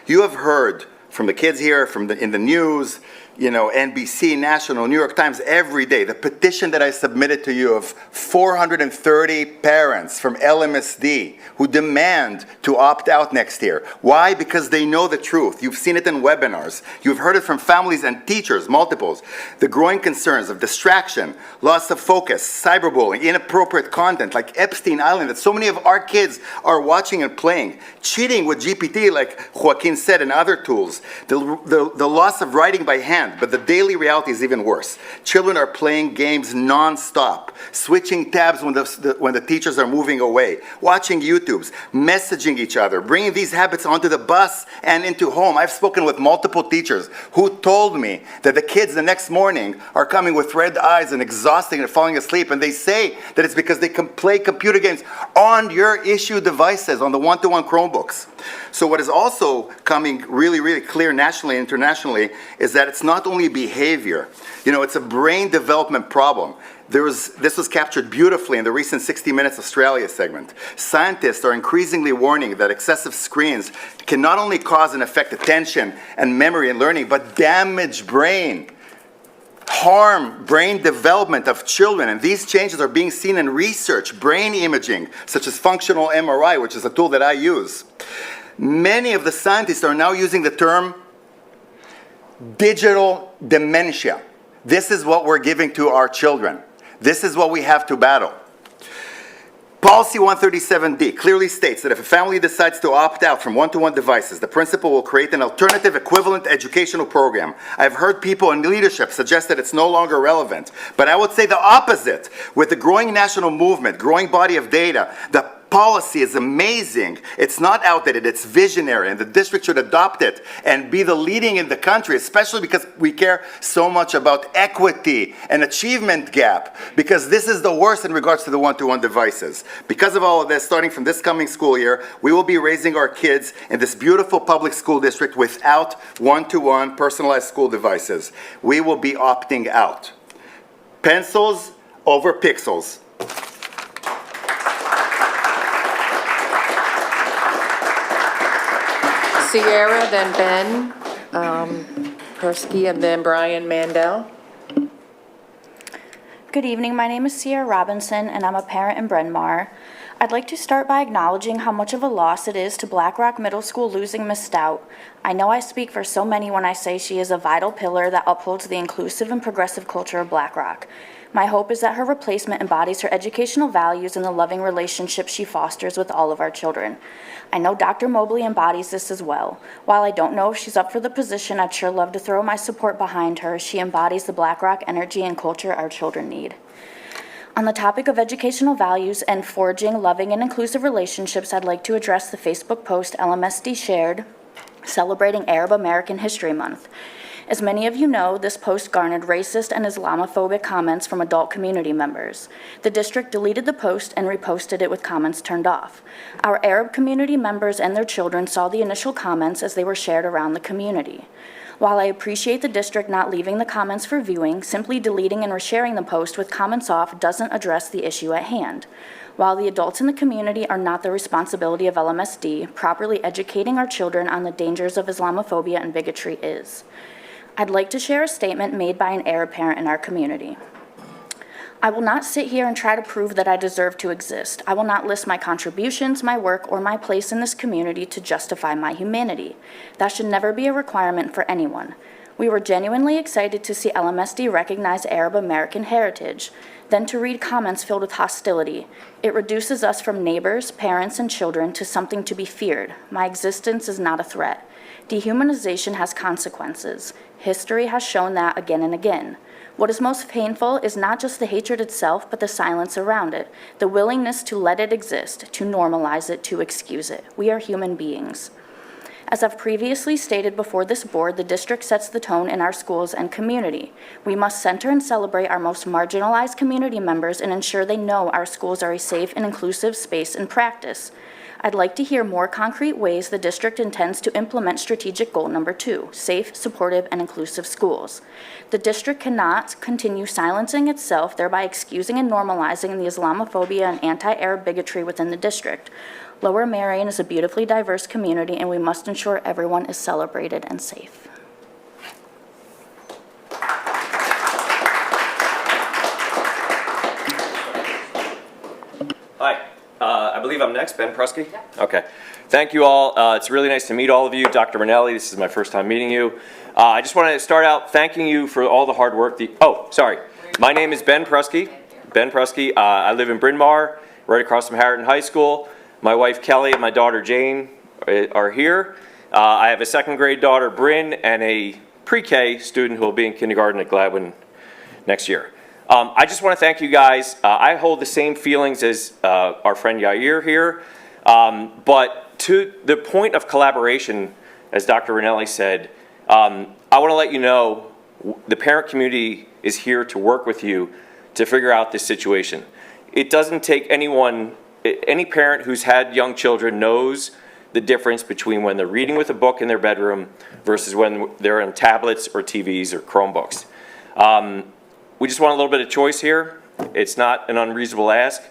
You have heard from the kids here, in the news, NBC, National, New York Times, every day, the petition that I submitted to you of 430 parents from LMSD who demand to opt out next year. Why? Because they know the truth. You've seen it in webinars. You've heard it from families and teachers, multiples. The growing concerns of distraction, loss of focus, cyberbullying, inappropriate content like Epstein Island that so many of our kids are watching and playing, cheating with GPT like Joaquin said and other tools, the loss of writing by hand. But the daily reality is even worse. Children are playing games non-stop, switching tabs when the teachers are moving away, watching YouTubes, messaging each other, bringing these habits onto the bus and into home. I've spoken with multiple teachers who told me that the kids the next morning are coming with red eyes and exhausted and falling asleep, and they say that it's because they can play computer games on your issue devices, on the one-to-one Chromebooks. So what is also coming really, really clear nationally and internationally is that it's not only behavior. It's a brain development problem. This was captured beautifully in the recent 60 Minutes Australia segment. Scientists are increasingly warning that excessive screens can not only cause and affect attention and memory and learning, but damage brain, harm brain development of children. And these changes are being seen in research, brain imaging, such as functional MRI, which is a tool that I use. Many of the scientists are now using the term digital dementia. This is what we're giving to our children. This is what we have to battle. Policy 137D clearly states that if a family decides to opt out from one-to-one devices, the principal will create an alternative equivalent educational program. I've heard people in leadership suggest that it's no longer relevant, but I would say the opposite. With the growing national movement, growing body of data, the policy is amazing. It's not outdated, it's visionary, and the district should adopt it and be the leading in the country, especially because we care so much about equity and achievement gap, because this is the worst in regards to the one-to-one devices. Because of all of this, starting from this coming school year, we will be raising our kids in this beautiful public school district without one-to-one personalized school devices. We will be opting out. Pencils over pixels. Sierra, then Ben Persky, and then Brian Mandel. Good evening, my name is Sierra Robinson, and I'm a parent in Bryn Mawr. I'd like to start by acknowledging how much of a loss it is to Black Rock Middle School losing Ms. Stout. I know I speak for so many when I say she is a vital pillar that upholds the inclusive and progressive culture of Black Rock. My hope is that her replacement embodies her educational values and the loving relationship she fosters with all of our children. I know Dr. Mobley embodies this as well. While I don't know if she's up for the position, I'd sure love to throw my support behind her. She embodies the Black Rock energy and culture our children need. On the topic of educational values and forging loving and inclusive relationships, I'd like to address the Facebook post LMSD shared celebrating Arab American History Month. As many of you know, this post garnered racist and Islamophobic comments from adult community members. The district deleted the post and reposted it with comments turned off. Our Arab community members and their children saw the initial comments as they were shared around the community. While I appreciate the district not leaving the comments for viewing, simply deleting and resharing the post with comments off doesn't address the issue at hand. While the adults in the community are not the responsibility of LMSD, properly educating our children on the dangers of Islamophobia and bigotry is. I'd like to share a statement made by an Arab parent in our community. I will not sit here and try to prove that I deserve to exist. I will not list my contributions, my work, or my place in this community to justify my humanity. That should never be a requirement for anyone. We were genuinely excited to see LMSD recognize Arab American heritage, then to read comments filled with hostility. It reduces us from neighbors, parents, and children to something to be feared. My existence is not a threat. Dehumanization has consequences. History has shown that again and again. What is most painful is not just the hatred itself, but the silence around it, the willingness to let it exist, to normalize it, to excuse it. We are human beings. As I've previously stated before this board, the district sets the tone in our schools and community. We must center and celebrate our most marginalized community members and ensure they know our schools are a safe and inclusive space in practice. I'd like to hear more concrete ways the district intends to implement strategic goal number 2, safe, supportive, and inclusive schools. The district cannot continue silencing itself, thereby excusing and normalizing the Islamophobia and anti-Arab bigotry within the district. Lower Merion is a beautifully diverse community, and we must ensure everyone is celebrated and safe. Hi, I believe I'm next, Ben Prusky? Okay. Thank you all. It's really nice to meet all of you. Dr. Rinelli, this is my first time meeting you. I just want to start out thanking you for all the hard work. My name is Ben Prusky. I live in Bryn Mawr, right across from Harriton High School. My wife Kelly and my daughter Jane are here. I have a second grade daughter, Bryn, and a pre-K student who will be in kindergarten at Gladwin next year. I just want to thank you guys. I hold the same feelings as our friend Yair here, but to the point of collaboration, as Dr. Rinelli said, I want to let you know the parent community is here to work with you to figure out this situation. It doesn't take anyone, any parent who's had young children knows the difference between when they're reading with a book in their bedroom versus when they're on tablets or TVs or Chromebooks. We just want a little bit of choice here. It's not an unreasonable ask.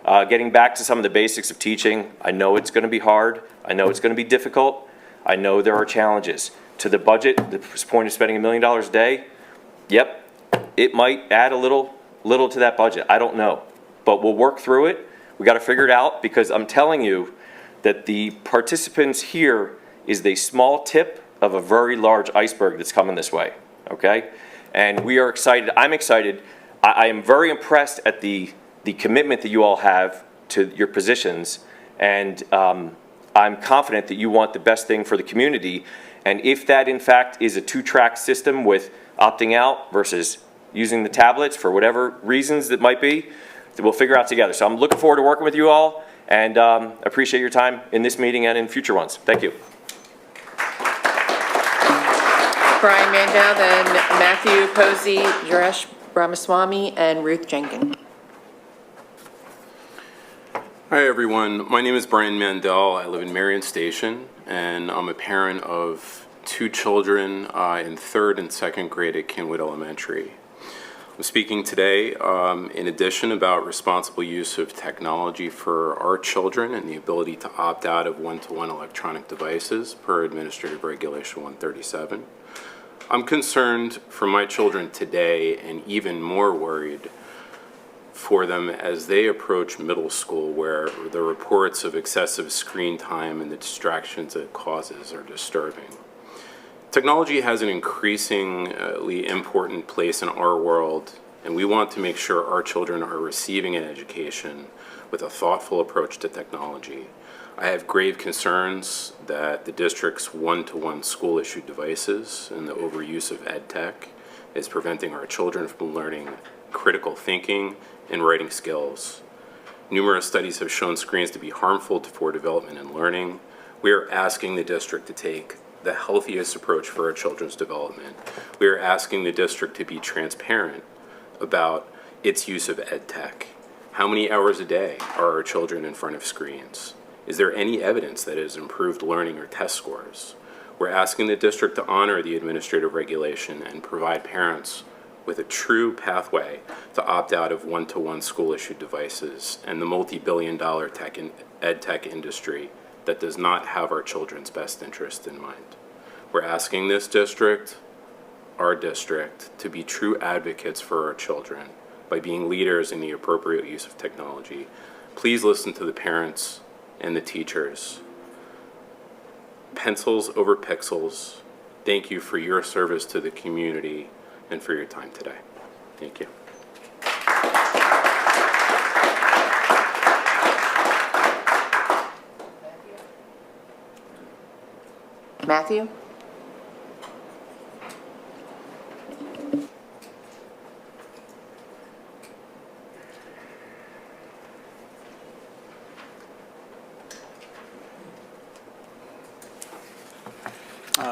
Getting back to some of the basics of teaching, I know it's going to be hard. I know it's going to be difficult. I know there are challenges. To the budget, the point of spending $1 million a day, yep, it might add a little to that budget. I don't know. But we'll work through it. We got to figure it out, because I'm telling you that the participants here is the small tip of a very large iceberg that's coming this way, okay? And we are excited. I'm excited. I am very impressed at the commitment that you all have to your positions, and I'm confident that you want the best thing for the community. And if that, in fact, is a 2-track system with opting out versus using the tablets for whatever reasons that might be, that we'll figure out together. So I'm looking forward to working with you all, and appreciate your time in this meeting and in future ones. Thank you. Brian Mandel, then Matthew Posey, Jaresh Ramaswamy, and Ruth Jenkins. Hi everyone, my name is Brian Mandel. I live in Marion Station, and I'm a parent of 2 children in 3rd and 2nd grade at Kinwood Elementary. I'm speaking today in addition about responsible use of technology for our children and the ability to opt out of one-to-one electronic devices per Administrative Regulation 137. I'm concerned for my children today, and even more worried for them as they approach middle school, where the reports of excessive screen time and the distractions it causes are disturbing. Technology has an increasingly important place in our world, and we want to make sure our children are receiving an education with a thoughtful approach to technology. I have grave concerns that the district's one-to-one school-issued devices and the overuse of ed tech is preventing our children from learning critical thinking and writing skills. Numerous studies have shown screens to be harmful for development and learning. We are asking the district to take the healthiest approach for our children's development. We are asking the district to be transparent about its use of ed tech. How many hours a day are our children in front of screens? Is there any evidence that it has improved learning or test scores? We're asking the district to honor the administrative regulation and provide parents with a true pathway to opt out of one-to-one school-issued devices and the multi-billion-dollar ed tech industry that does not have our children's best interest in mind. We're asking this district, our district, to be true advocates for our children by being leaders in the appropriate use of technology. Please listen to the parents and the teachers. Pencils over pixels. Thank you for your service to the community and for your time today. Thank you. Matthew?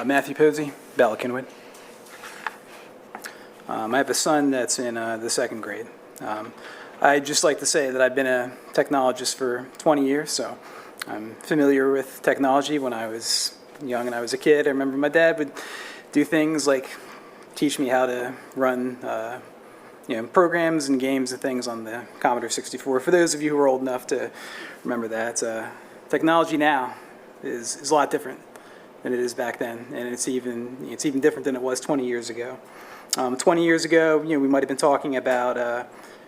Matthew Posey, Bala Kenwood. I have a son that's in the second grade. I'd just like to say that I've been a technologist for 20 years, so I'm familiar with technology. When I was young and I was a kid, I remember my dad would do things like teach me how to run programs and games and things on the Commodore 64. For those of you who are old enough to remember that, technology now is a lot different than it is back then, and it's even different than it was 20 years ago. 20 years ago, we might have been talking about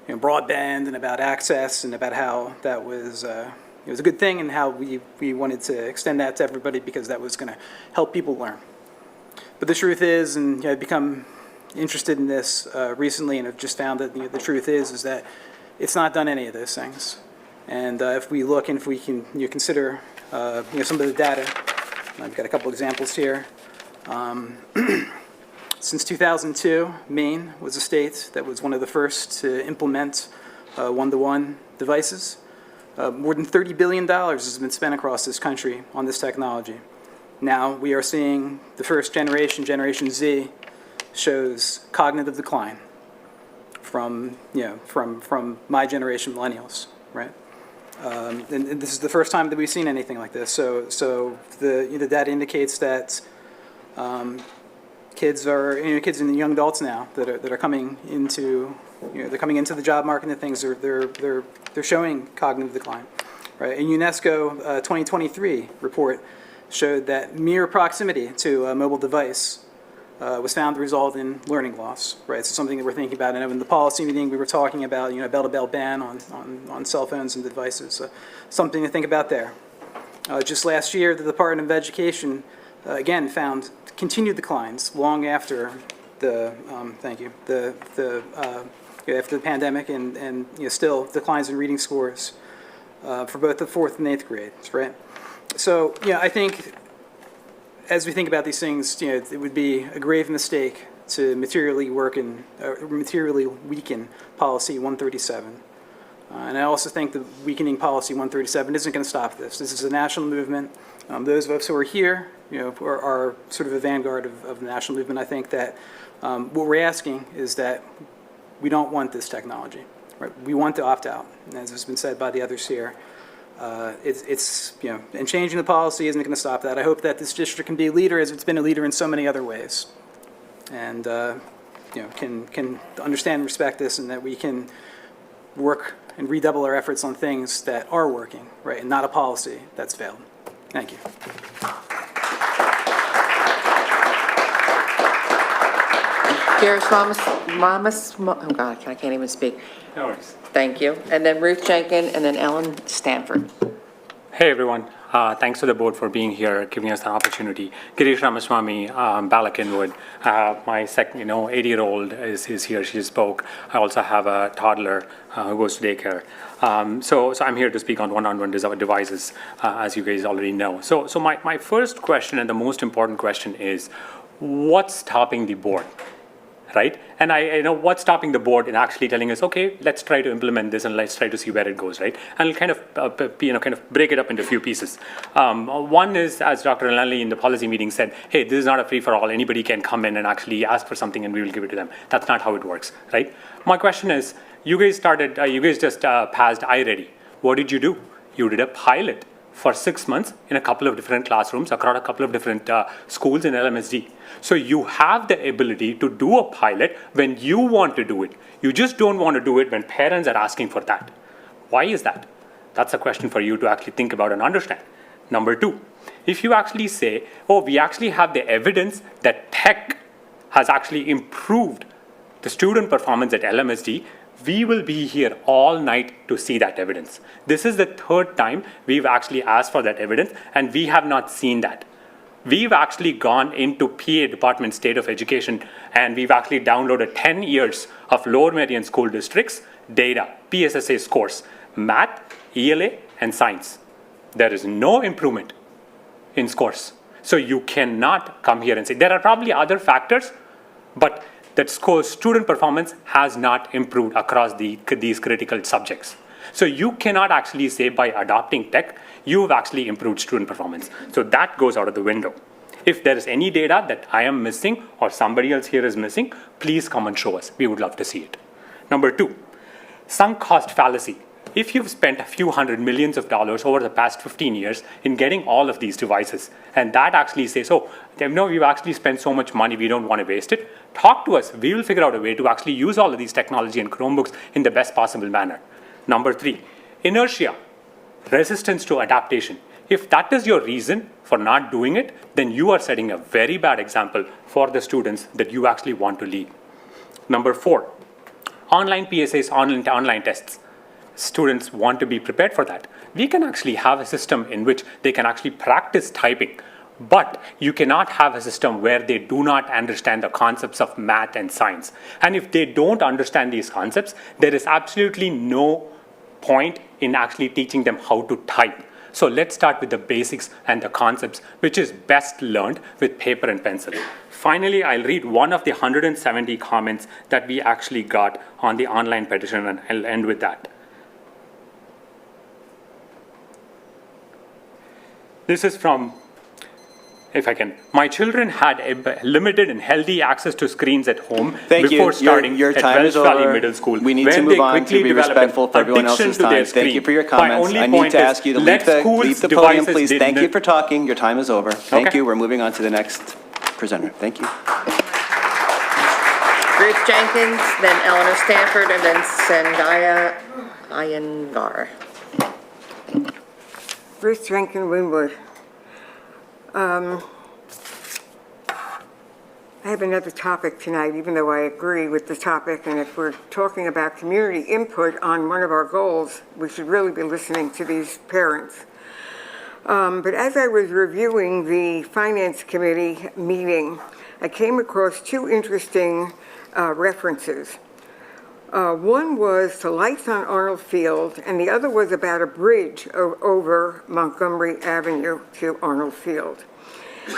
broadband and about access and about how that was it was a good thing and how we wanted to extend that to everybody because that was going to help people learn. But the truth is, and I've become interested in this recently, and I've just found that the truth is that it's not done any of those things. And if we look and if we can consider some of the data. I've got a couple examples here. Since 2002, Maine was a state that was one of the first to implement one-to-one devices. More than $30 billion has been spent across this country on this technology. Now we are seeing the first generation, Generation Z, shows cognitive decline from my generation, millennials, right? And this is the first time that we've seen anything like this. So the data indicates that kids and young adults now that are coming into they're coming into the job market and things they're showing cognitive decline, right? A UNESCO 2023 report showed that mere proximity to a mobile device was found to result in learning loss, right? So something that we're thinking about. And in the policy meeting, we were talking about, bell-to-bell ban on cell phones and devices. So something to think about there. Just last year, the Department of Education, again, found continued declines long after the, after the pandemic and still declines in reading scores for both the 4th and 8th grades, right? So, I think as we think about these things, it would be a grave mistake to materially weaken Policy 137. And I also think that weakening Policy 137 isn't going to stop this. This is a national movement. Those of us who are here, are sort of a vanguard of the national movement. I think that what we're asking is that we don't want this technology, right? We want to opt out, and as has been said by the others here. And changing the policy isn't going to stop that. I hope that this district can be a leader, as it's been a leader in so many other ways, and can understand and respect this, and that we can work and redouble our efforts on things that are working, right, and not a policy that's failed. Thank you. Garish Ramas, oh God, I can't even speak. No worries. Thank you. And then Ruth Jenkins, and then Ellen Stanford. Hey, everyone. Thanks to the board for being here, giving us the opportunity. Girish Ramaswamy, Bala Kenwood. My second, 80-year-old is here. She spoke. I also have a toddler who goes to daycare. So I'm here to speak on one-on-one devices, as you guys already know. So my first question and the most important question is, what's stopping the board? right? And what's stopping the board in actually telling us, okay, let's try to implement this and let's try to see where it goes, right? And we'll kind of break it up into a few pieces. One is, as Dr. Lanley in the policy meeting said, hey, this is not a free-for-all. Anybody can come in and actually ask for something and we will give it to them. That's not how it works, right? My question is, you guys just passed iReady. What did you do? You did a pilot for 6 months in a couple of different classrooms across a couple of different schools in LMSD. So you have the ability to do a pilot when you want to do it. You just don't want to do it when parents are asking for that. Why is that? That's a question for you to actually think about and understand. Number two, if you actually say, oh, we actually have the evidence that tech has actually improved the student performance at LMSD, we will be here all night to see that evidence. This is the third time we've actually asked for that evidence, and we have not seen that. We've actually gone into PA Department State of Education, and we've actually downloaded 10 years of Lower Merion School District's data, PSSA scores, math, ELA, and science. There is no improvement in scores. So you cannot come here and say, there are probably other factors, but that student performance has not improved across these critical subjects. So you cannot actually say by adopting tech, you've actually improved student performance. So that goes out of the window. If there is any data that I am missing or somebody else here is missing, please come and show us. We would love to see it. Number two, sunk cost fallacy. If you've spent a few hundred millions of dollars over the past 15 years in getting all of these devices, and that actually says, oh, we've actually spent so much money, we don't want to waste it, talk to us. We will figure out a way to actually use all of these technology and Chromebooks in the best possible manner. Number three, inertia, resistance to adaptation. If that is your reason for not doing it, then you are setting a very bad example for the students that you actually want to lead. Number four, online PSAs, online tests. Students want to be prepared for that. We can actually have a system in which they can actually practice typing, but you cannot have a system where they do not understand the concepts of math and science. And if they don't understand these concepts, there is absolutely no point in actually teaching them how to type. So let's start with the basics and the concepts, which is best learned with paper and pencil. Finally, I'll read one of the 170 comments that we actually got on the online petition, and I'll end with that. This is from, if I can, my children had a limited and healthy access to screens at home before starting your at time Wells is Valley over. Middle School. We need to move on to be respectful for everyone else's time. Thank you for your comments. I need to ask you to leave the podium, please. Thank you for talking. Your time is over. Thank you. We're moving on to the next presenter. Thank you. Ruth Jenkins, then Eleanor Stanford, and then Sandaya Iyengar. Ruth Jenkins, Winwood. I have another topic tonight, even though I agree with the topic, and if we're talking about community input on one of our goals, we should really be listening to these parents. But as I was reviewing the Finance Committee meeting, I came across two interesting references. One was to lights on Arnold Field, and the other was about a bridge over Montgomery Avenue to Arnold Field.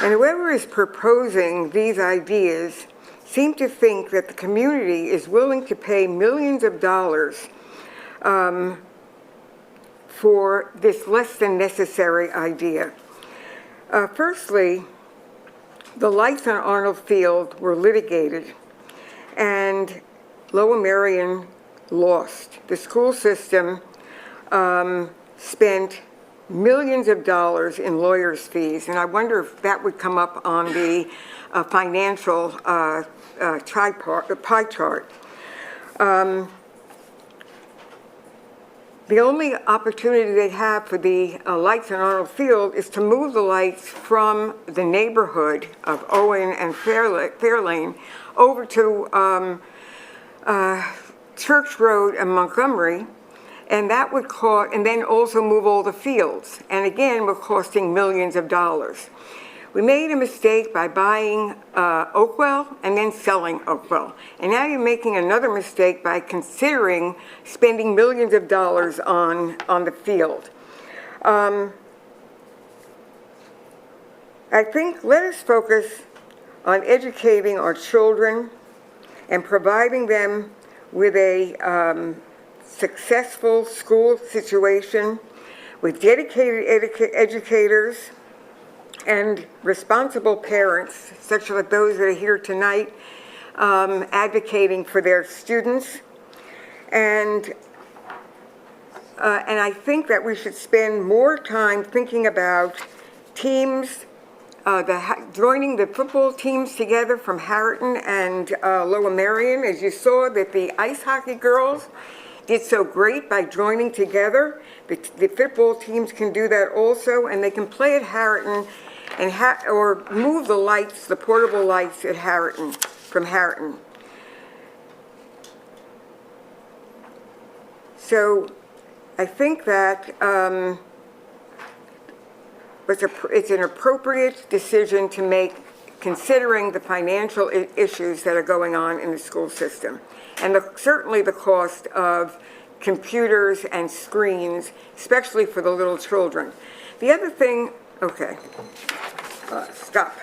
And whoever is proposing these ideas seem to think that the community is willing to pay millions of dollars for this less than necessary idea. Firstly, the lights on Arnold Field were litigated, and Lower Merion lost. The school system spent millions of dollars in lawyers' fees, and I wonder if that would come up on the financial pie chart. The only opportunity they have for the lights on Arnold Field is to move the lights from the neighborhood of Owen and Fairlane over to Church Road and Montgomery, and that would cost, and then also move all the fields. And again, we're costing millions of dollars. We made a mistake by buying Oakwell and then selling Oakwell. And now you're making another mistake by considering spending millions of dollars on the field. I think let us focus on educating our children and providing them with a successful school situation with dedicated educators and responsible parents, such as those that are here tonight, advocating for their students. And I think that we should spend more time thinking about teams, joining the football teams together from Harriton and Lower Merion. As you saw, that the ice hockey girls did so great by joining together. The football teams can do that also, and they can play at Harriton and or move the lights, the portable lights at Harriton, from Harriton. So I think that it's an appropriate decision to make, considering the financial issues that are going on in the school system, and certainly the cost of computers and screens, especially for the little children. The other thing, okay, stop.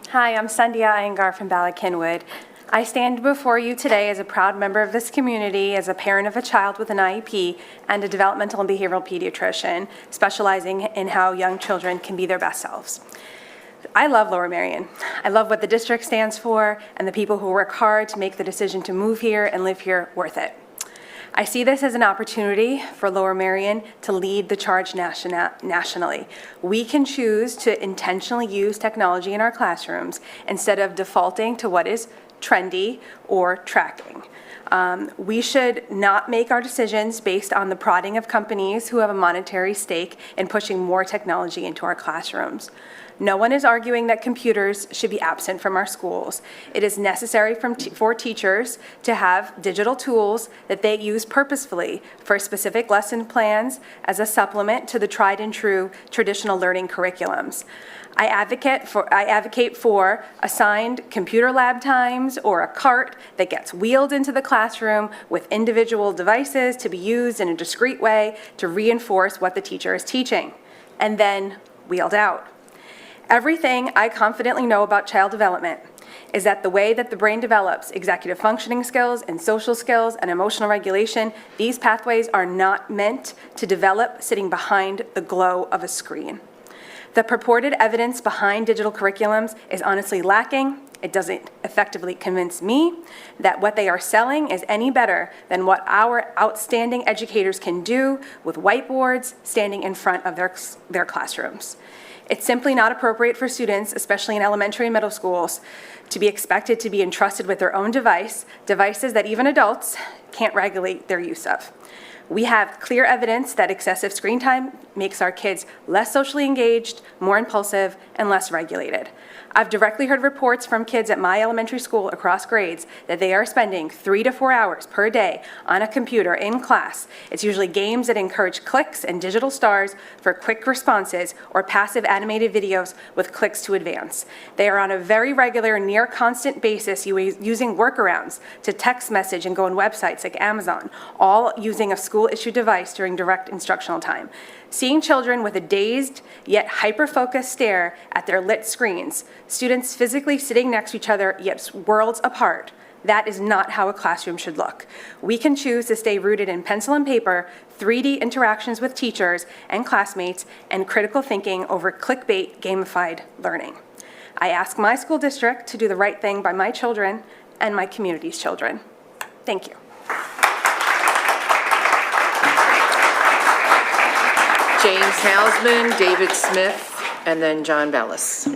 Hi, I'm Sandhya Iyengar from Bala Cynwyd. I stand before you today as a proud member of this community, as a parent of a child with an IEP, and a developmental and behavioral pediatrician, specializing in how young children can be their best selves. I love Lower Merion. I love what the district stands for and the people who work hard to make the decision to move here and live here worth it. I see this as an opportunity for Lower Merion to lead the charge nationally. We can choose to intentionally use technology in our classrooms instead of defaulting to what is trendy or tracking. We should not make our decisions based on the prodding of companies who have a monetary stake in pushing more technology into our classrooms. No one is arguing that computers should be absent from our schools. It is necessary for teachers to have digital tools that they use purposefully for specific lesson plans as a supplement to the tried and true traditional learning curriculums. I advocate for assigned computer lab times or a cart that gets wheeled into the classroom with individual devices to be used in a discrete way to reinforce what the teacher is teaching, and then wheeled out. Everything I confidently know about child development is that the way that the brain develops executive functioning skills and social skills and emotional regulation, these pathways are not meant to develop sitting behind the glow of a screen. The purported evidence behind digital curriculums is honestly lacking. It doesn't effectively convince me that what they are selling is any better than what our outstanding educators can do with whiteboards standing in front of their classrooms. It's simply not appropriate for students, especially in elementary and middle schools, to be expected to be entrusted with their own devices that even adults can't regulate their use of. We have clear evidence that excessive screen time makes our kids less socially engaged, more impulsive, and less regulated. I've directly heard reports from kids at my elementary school across grades that they are spending 3 to 4 hours per day on a computer in class. It's usually games that encourage clicks and digital stars for quick responses or passive animated videos with clicks to advance. They are on a very regular, near constant basis using workarounds to text message and go on websites like Amazon, all using a school-issued device during direct instructional time. Seeing children with a dazed yet hyper-focused stare at their lit screens, students physically sitting next to each other yet worlds apart, that is not how a classroom should look. We can choose to stay rooted in pencil and paper, 3D interactions with teachers and classmates, and critical thinking over clickbait gamified learning. I ask my school district to do the right thing by my children and my community's children. Thank you. James Hausman, David Smith, and then John Bellis.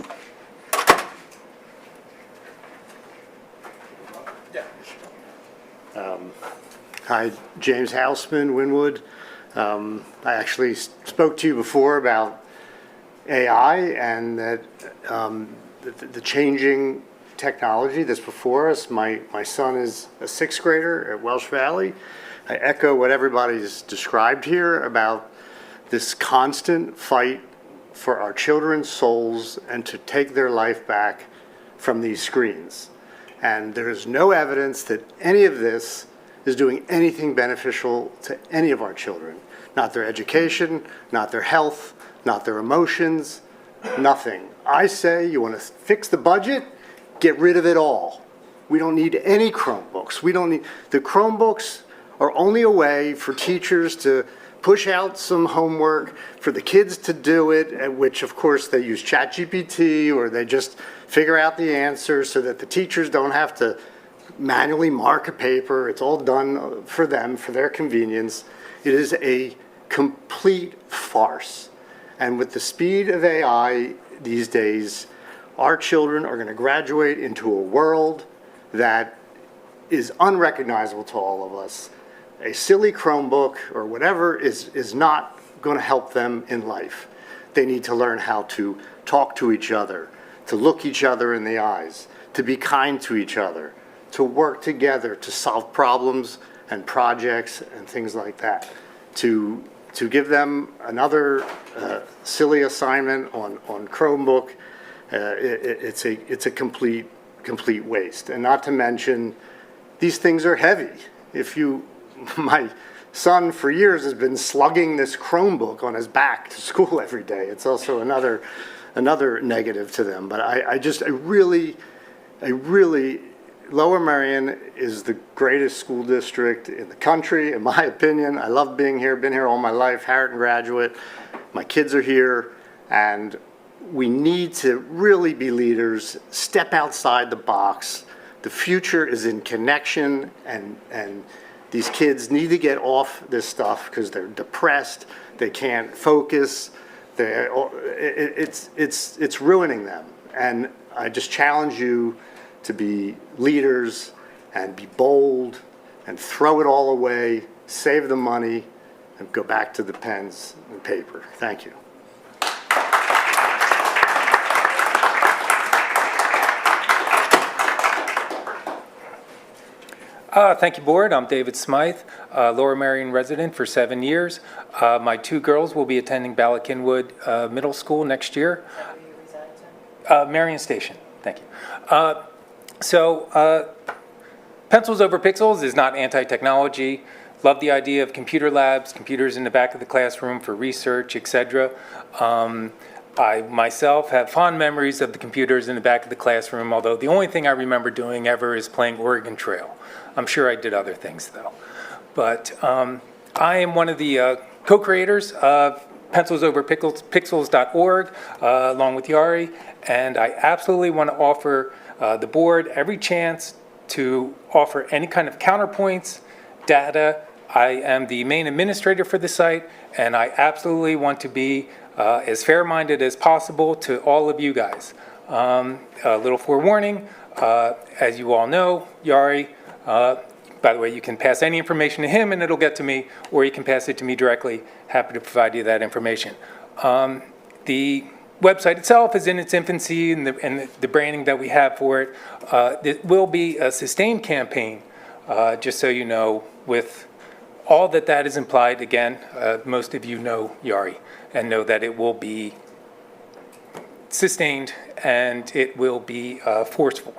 Hi, James Hausman, Wynwood. I actually spoke to you before about AI and that the changing technology that's before us. My son is a 6th grader at Welsh Valley. I echo what everybody's described here about this constant fight for our children's souls and to take their life back from these screens. And there is no evidence that any of this is doing anything beneficial to any of our children. Not their education, not their health, not their emotions, Nothing. I say you want to fix the budget, get rid of it all. We don't need any Chromebooks. The Chromebooks are only a way for teachers to push out some homework, for the kids to do it, at which of course they use ChatGPT or they just figure out the answers so that the teachers don't have to manually mark a paper. It's all done for them, for their convenience. It is a complete farce. And with the speed of AI these days, our children are going to graduate into a world that is unrecognizable to all of us. A silly Chromebook or whatever is not going to help them in life. They need to learn how to talk to each other, to look each other in the eyes, to be kind to each other, to work together, to solve problems and projects and things like that. To give them another silly assignment on Chromebook, it's a complete waste. And not to mention, these things are heavy. My son for years has been slugging this Chromebook on his back to school every day. It's also another negative to them. But I really, Lower Merion is the greatest school district in the country, in my opinion. I love being here, been here all my life, Harriton graduate. My kids are here, and we need to really be leaders, step outside the box. The future is in connection, and these kids need to get off this stuff because they're depressed, they can't focus, it's ruining them. And I just challenge you to be leaders and be bold and throw it all away, save the money, and go back to the pens and paper. Thank you. Thank you, Board. I'm David Smythe, Lower Merion resident for 7 years. My 2 girls will be attending Ballackinwood Middle School next year. Marion Station, thank you. Pencils over pixels is not anti-technology. Love the idea of computer labs, computers in the back of the classroom for research, etc. I myself have fond memories of the computers in the back of the classroom, although the only thing I remember doing ever is playing Oregon Trail. I'm sure I did other things though. But I am one of the co-creators of pencilsoverpixels.org along with Yari, and I absolutely want to offer the board every chance to offer any kind of counterpoints, data. I am the main administrator for the site, and I absolutely want to be as fair-minded as possible to all of you guys. A little forewarning, as you all know, Yari, by the way, you can pass any information to him and it'll get to me, or you can pass it to me directly. Happy to provide you that information. The website itself is in its infancy, and the branding that we have for it. It will be a sustained campaign, just so you know, with all that is implied. Again, most of you know Yari and know that it will be sustained and it will be forceful.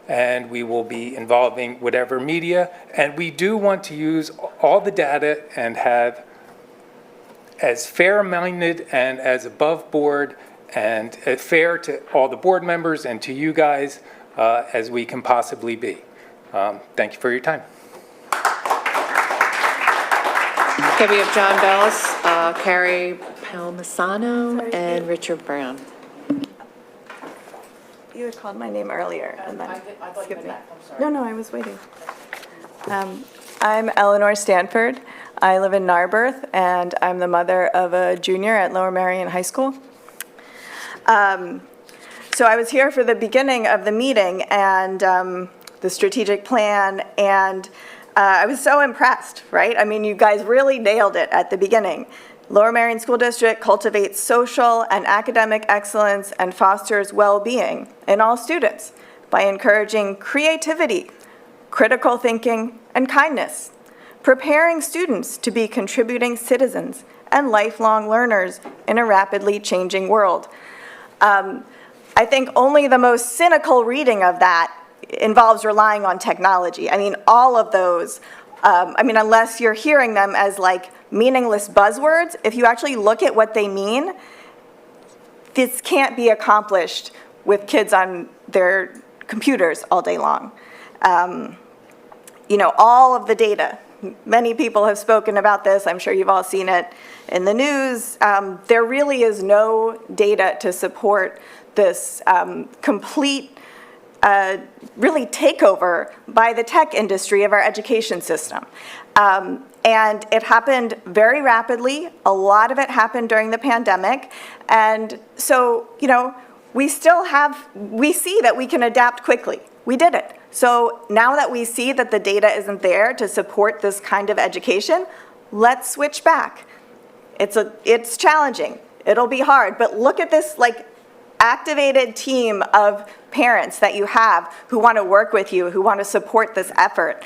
And we will be involving whatever media. And we do want to use all the data and have as fair-minded and as above board and fair to all the board members and to you guys as we can possibly be. Thank you for your time. Okay, we have John Bellis, Carrie Palmisano, and Richard Brown. You had called my name earlier and then skipped me. No, I was waiting. I'm Eleanor Stanford. I live in Narberth, and I'm the mother of a junior at Lower Merion High School. So I was here for the beginning of the meeting and the strategic plan, and I was so impressed, right? I mean, you guys really nailed it at the beginning. Lower Merion School District cultivates social and academic excellence and fosters well-being in all students by encouraging creativity, critical thinking, and kindness, preparing students to be contributing citizens and lifelong learners in a rapidly changing world. I think only the most cynical reading of that involves relying on technology. I mean, all of those, unless you're hearing them as like meaningless buzzwords, if you actually look at what they mean, this can't be accomplished with kids on their computers all day long. You know, all of the data, many people have spoken about this, I'm sure you've all seen it in the news. There really is no data to support this complete really takeover by the tech industry of our education system. And it happened very rapidly. A lot of it happened during the pandemic. And so, you know, we see that we can adapt quickly. We did it. So now that we see that the data isn't there to support this kind of education, let's switch back. It's challenging. It'll be hard, but look at this like activated team of parents that you have who want to work with you, who want to support this effort.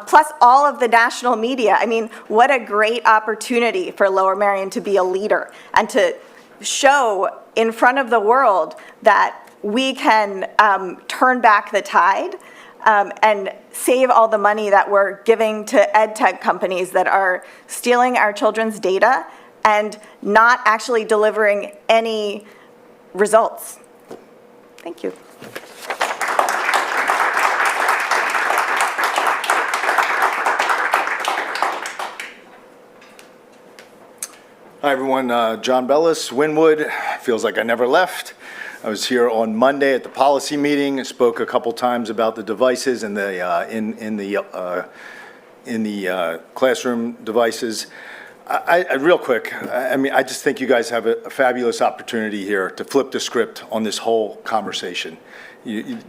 Plus all of the national media. I mean, what a great opportunity for Lower Merion to be a leader and to show in front of the world that we can turn back the tide and save all the money that we're giving to ed tech companies that are stealing our children's data and not actually delivering any results. Thank you. Hi everyone, John Bellis, Wynwood. Feels like I never left. I was here on Monday at the policy meeting. I spoke a couple times about the devices and the in the classroom devices. Real quick, I mean, I just think you guys have a fabulous opportunity here to flip the script on this whole conversation.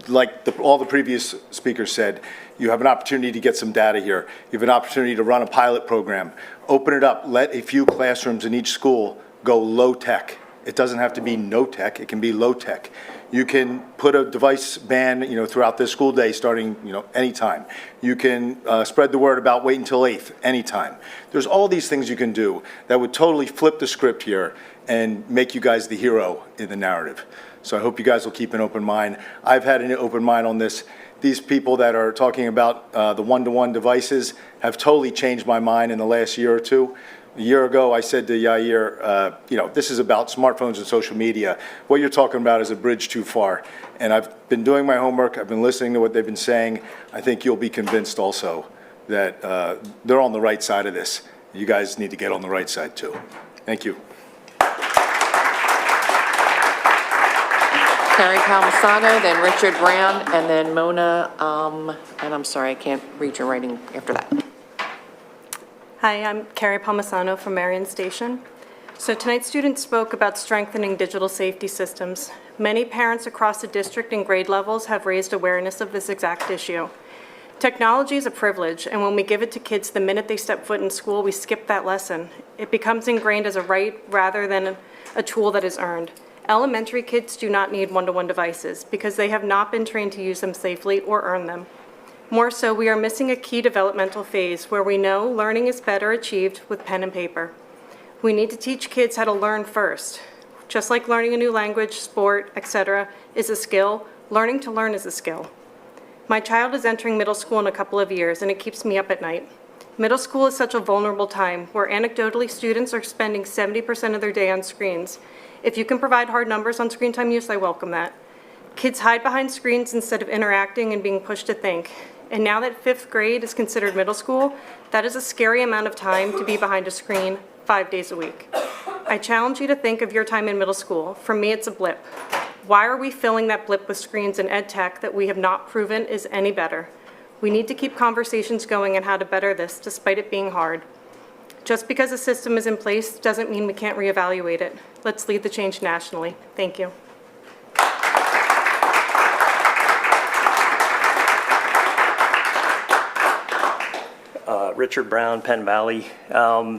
Like all the previous speakers said, you have an opportunity to get some data here. You have an opportunity to run a pilot program. Open it up. Let a few classrooms in each school go low tech. It doesn't have to be no tech. It can be low tech. You can put a device ban, you know, throughout the school day, starting, you know, anytime. You can spread the word about wait until 8th, anytime. There's all these things you can do that would totally flip the script here and make you guys the hero in the narrative. So I hope you guys will keep an open mind. I've had an open mind on this. These people that are talking about the one-to-one devices have totally changed my mind in the last year or two. A year ago, I said to Yair, you know, this is about smartphones and social media. What you're talking about is a bridge too far. And I've been doing my homework. I've been listening to what they've been saying. I think you'll be convinced also that they're on the right side of this. You guys need to get on the right side too. Thank you. Carrie Palmisano, then Richard Brown, and then Mona, and I'm sorry, I can't read your writing after that. Hi, I'm Carrie Palmisano from Marion Station. So tonight students spoke about strengthening digital safety systems. Many parents across the district and grade levels have raised awareness of this exact issue. Technology is a privilege, and when we give it to kids the minute they step foot in school, we skip that lesson. It becomes ingrained as a right rather than a tool that is earned. Elementary kids do not need one-to-one devices because they have not been trained to use them safely or earn them. More so, we are missing a key developmental phase where we know learning is better achieved with pen and paper. We need to teach kids how to learn first. Just like learning a new language, sport, etc. is a skill, learning to learn is a skill. My child is entering middle school in a couple of years, and it keeps me up at night. Middle school is such a vulnerable time where anecdotally students are spending 70% of their day on screens. If you can provide hard numbers on screen time use, I welcome that. Kids hide behind screens instead of interacting and being pushed to think. And now that 5th grade is considered middle school, that is a scary amount of time to be behind a screen 5 days a week. I challenge you to think of your time in middle school. For me, it's a blip. Why are we filling that blip with screens and ed tech that we have not proven is any better? We need to keep conversations going on how to better this, despite it being hard. Just because a system is in place doesn't mean we can't reevaluate it. Let's lead the change nationally. Thank you. Richard Brown, Penn Valley. Not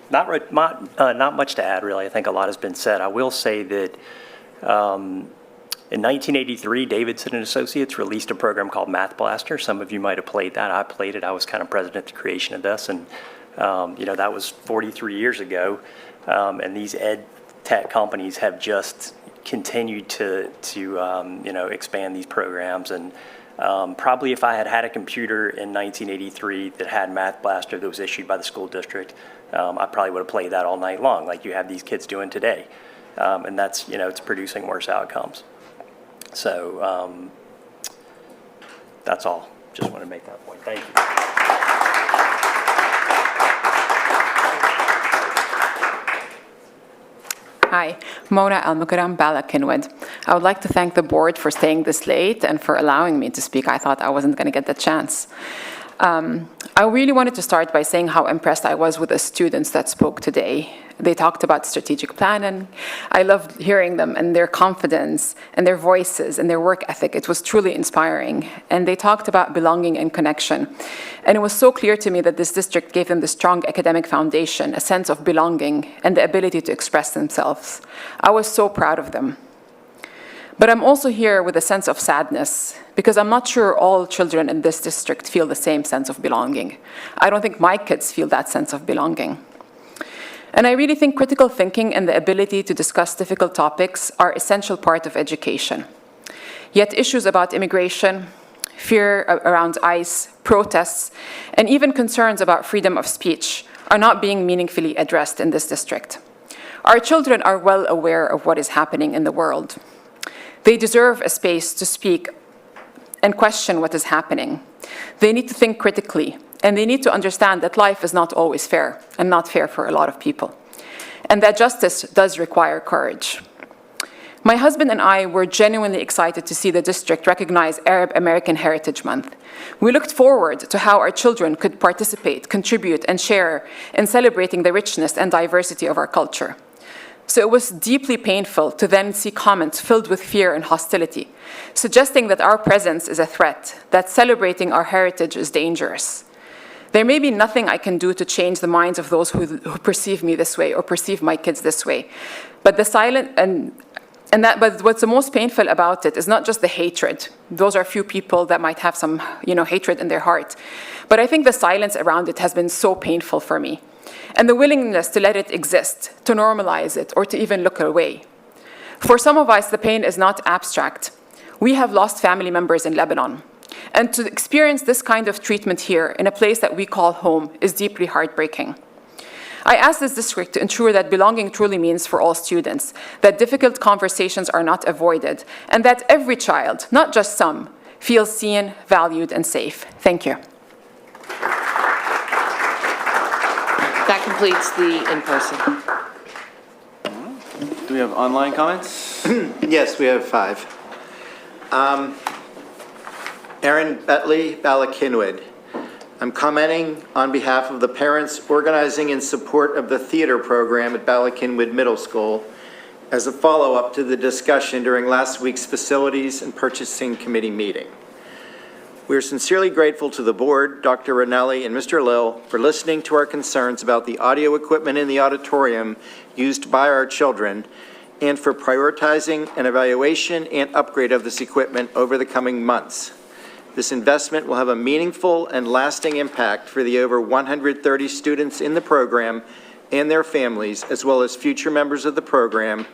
much to add, really. I think a lot has been said. I will say that in 1983, Davidson and Associates released a program called Math Blaster. Some of you might have played that. I played it. I was kind of president of the creation of this, and you know, that was 43 years ago. And these ed tech companies have just continued to you know, expand these programs. And probably if I had had a computer in 1983 that had Math Blaster that was issued by the school district, I probably would have played that all night long, like you have these kids doing today. And that's, it's producing worse outcomes. So that's all. Just want to make that point. Thank you. Hi, Mona Al-Mukarram Bala-Kinwood. I would like to thank the board for staying this late and for allowing me to speak. I thought I wasn't going to get the chance. I really wanted to start by saying how impressed I was with the students that spoke today. They talked about strategic planning. I loved hearing them and their confidence and their voices and their work ethic. It was truly inspiring. And they talked about belonging and connection. And it was so clear to me that this district gave them the strong academic foundation, a sense of belonging, and the ability to express themselves. I was so proud of them. But I'm also here with a sense of sadness, because I'm not sure all children in this district feel the same sense of belonging. I don't think my kids feel that sense of belonging. And I really think critical thinking and the ability to discuss difficult topics are an essential part of education. Yet issues about immigration, fear around ICE, protests, and even concerns about freedom of speech are not being meaningfully addressed in this district. Our children are well aware of what is happening in the world. They deserve a space to speak and question what is happening. They need to think critically, and they need to understand that life is not always fair, and not fair for a lot of people, and that justice does require courage. My husband and I were genuinely excited to see the district recognize Arab American Heritage Month. We looked forward to how our children could participate, contribute, and share in celebrating the richness and diversity of our culture. So it was deeply painful to then see comments filled with fear and hostility, suggesting that our presence is a threat, that celebrating our heritage is dangerous. There may be nothing I can do to change the minds of those who perceive me this way or perceive my kids this way, but but what's the most painful about it is not just the hatred. Those are few people that might have some, hatred in their heart. But I think the silence around it has been so painful for me. And the willingness to let it exist, to normalize it, or to even look away. For some of us, the pain is not abstract. We have lost family members in Lebanon. And to experience this kind of treatment here in a place that we call home is deeply heartbreaking. I ask this district to ensure that belonging truly means for all students, that difficult conversations are not avoided, and that every child, not just some, feels seen, valued, and safe. Thank you. That completes the in-person. Do we have online comments? Yes, we have 5. Erin Betley, Bala-Kinwood. I'm commenting on behalf of the parents organizing in support of the theater program at Bala-Kinwood Middle School as a follow-up to the discussion during last week's Facilities and Purchasing Committee meeting. We are sincerely grateful to the board, Dr. Ranelli and Mr. Lill, for listening to our concerns about the audio equipment in the auditorium used by our children and for prioritizing an evaluation and upgrade of this equipment over the coming months. This investment will have a meaningful and lasting impact for the over 130 students in the program and their families, as well as future members of the program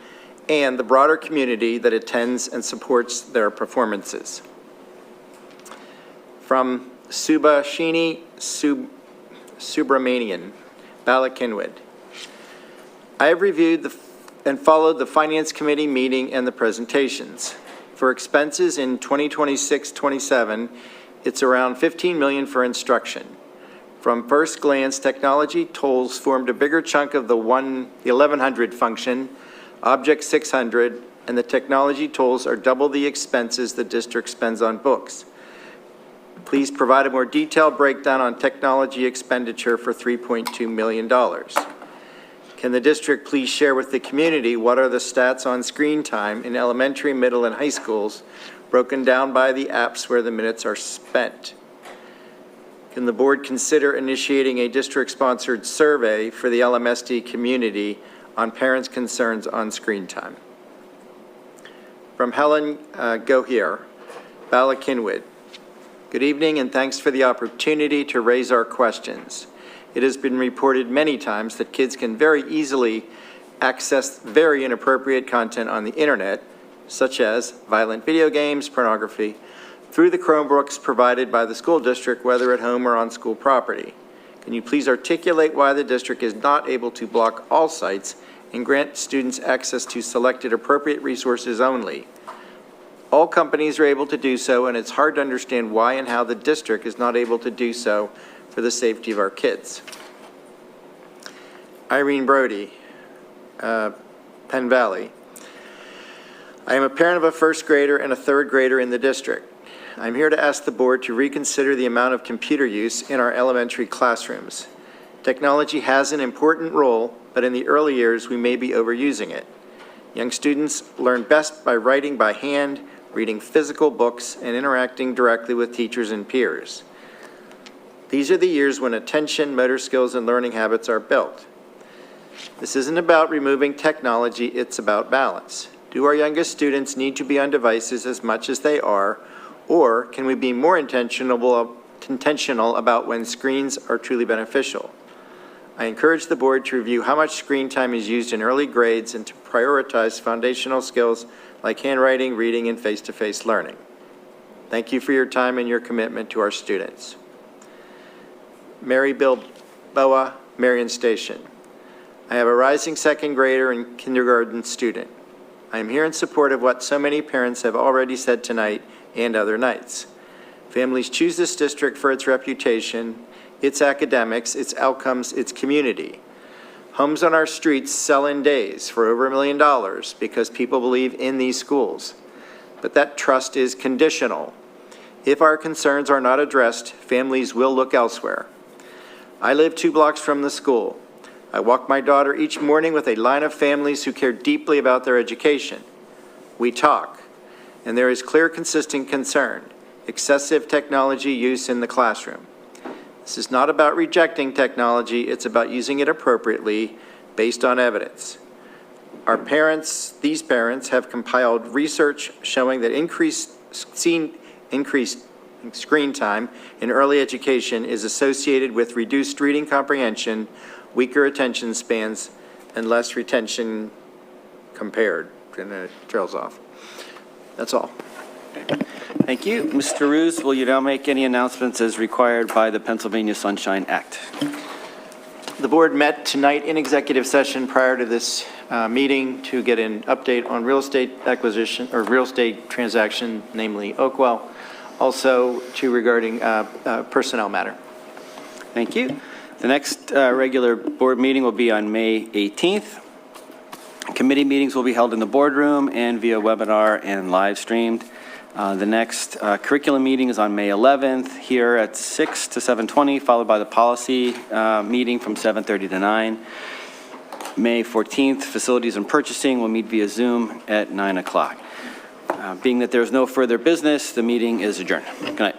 and the broader community that attends and supports their performances. From Subhashini Subramanian, Bala-Kinwood. I have reviewed and followed the Finance Committee meeting and the presentations. For expenses in 2026-27, it's around $15 million for instruction. From first glance, technology tools formed a bigger chunk of the 1100 function, Object 600, and the technology tools are double the expenses the district spends on books. Please provide a more detailed breakdown on technology expenditure for $3.2 million. Can the district please share with the community what are the stats on screen time in elementary, middle, and high schools, broken down by the apps where the minutes are spent? Can the board consider initiating a district-sponsored survey for the LMSD community on parents' concerns on screen time? From Helen Gohier, Bala-Kinwood. Good evening, and thanks for the opportunity to raise our questions. It has been reported many times that kids can very easily access very inappropriate content on the internet, such as violent video games, pornography, through the Chromebooks provided by the school district, whether at home or on school property. Can you please articulate why the district is not able to block all sites and grant students access to selected appropriate resources only. All companies are able to do so, and it's hard to understand why and how the district is not able to do so for the safety of our kids. Irene Brody, Penn Valley. I am a parent of a first grader and a third grader in the district. I'm here to ask the board to reconsider the amount of computer use in our elementary classrooms. Technology has an important role, but in the early years, we may be overusing it. Young students learn best by writing by hand, reading physical books, and interacting directly with teachers and peers. These are the years when attention, motor skills, and learning habits are built. This isn't about removing technology, it's about balance. Do our youngest students need to be on devices as much as they are, or can we be more intentional about when screens are truly beneficial? I encourage the board to review how much screen time is used in early grades and to prioritize foundational skills like handwriting, reading, and face-to-face learning. Thank you for your time and your commitment to our students. Mary Bilboa, Marion Station. I have a rising second grader and kindergarten student. I am here in support of what so many parents have already said tonight and other nights. Families choose this district for its reputation, its academics, its outcomes, its community. Homes on our streets sell in days for over $1 million because people believe in these schools. But that trust is conditional. If our concerns are not addressed, families will look elsewhere. I live 2 blocks from the school. I walk my daughter each morning with a line of families who care deeply about their education. We talk, and there is clear, consistent concern: excessive technology use in the classroom. This is not about rejecting technology, it's about using it appropriately based on evidence. These parents have compiled research showing that increased screen time in early education is associated with reduced reading comprehension, weaker attention spans, and less retention compared, and it trails off. That's all. Thank you. Mr. Roos, will you now make any announcements as required by the Pennsylvania Sunshine Act? The board met tonight in executive session prior to this meeting to get an update on real estate acquisition or real estate transaction, namely Oakwell, also regarding personnel matter. Thank you. The next regular board meeting will be on May 18th. Committee meetings will be held in the boardroom and via webinar and live streamed. The next curriculum meeting is on May 11th here at 6 to 7:20, followed by the policy meeting from 7:30 to 9. May 14th, facilities and purchasing will meet via Zoom at 9 o'clock. Being that there's no further business, the meeting is adjourned. Good night.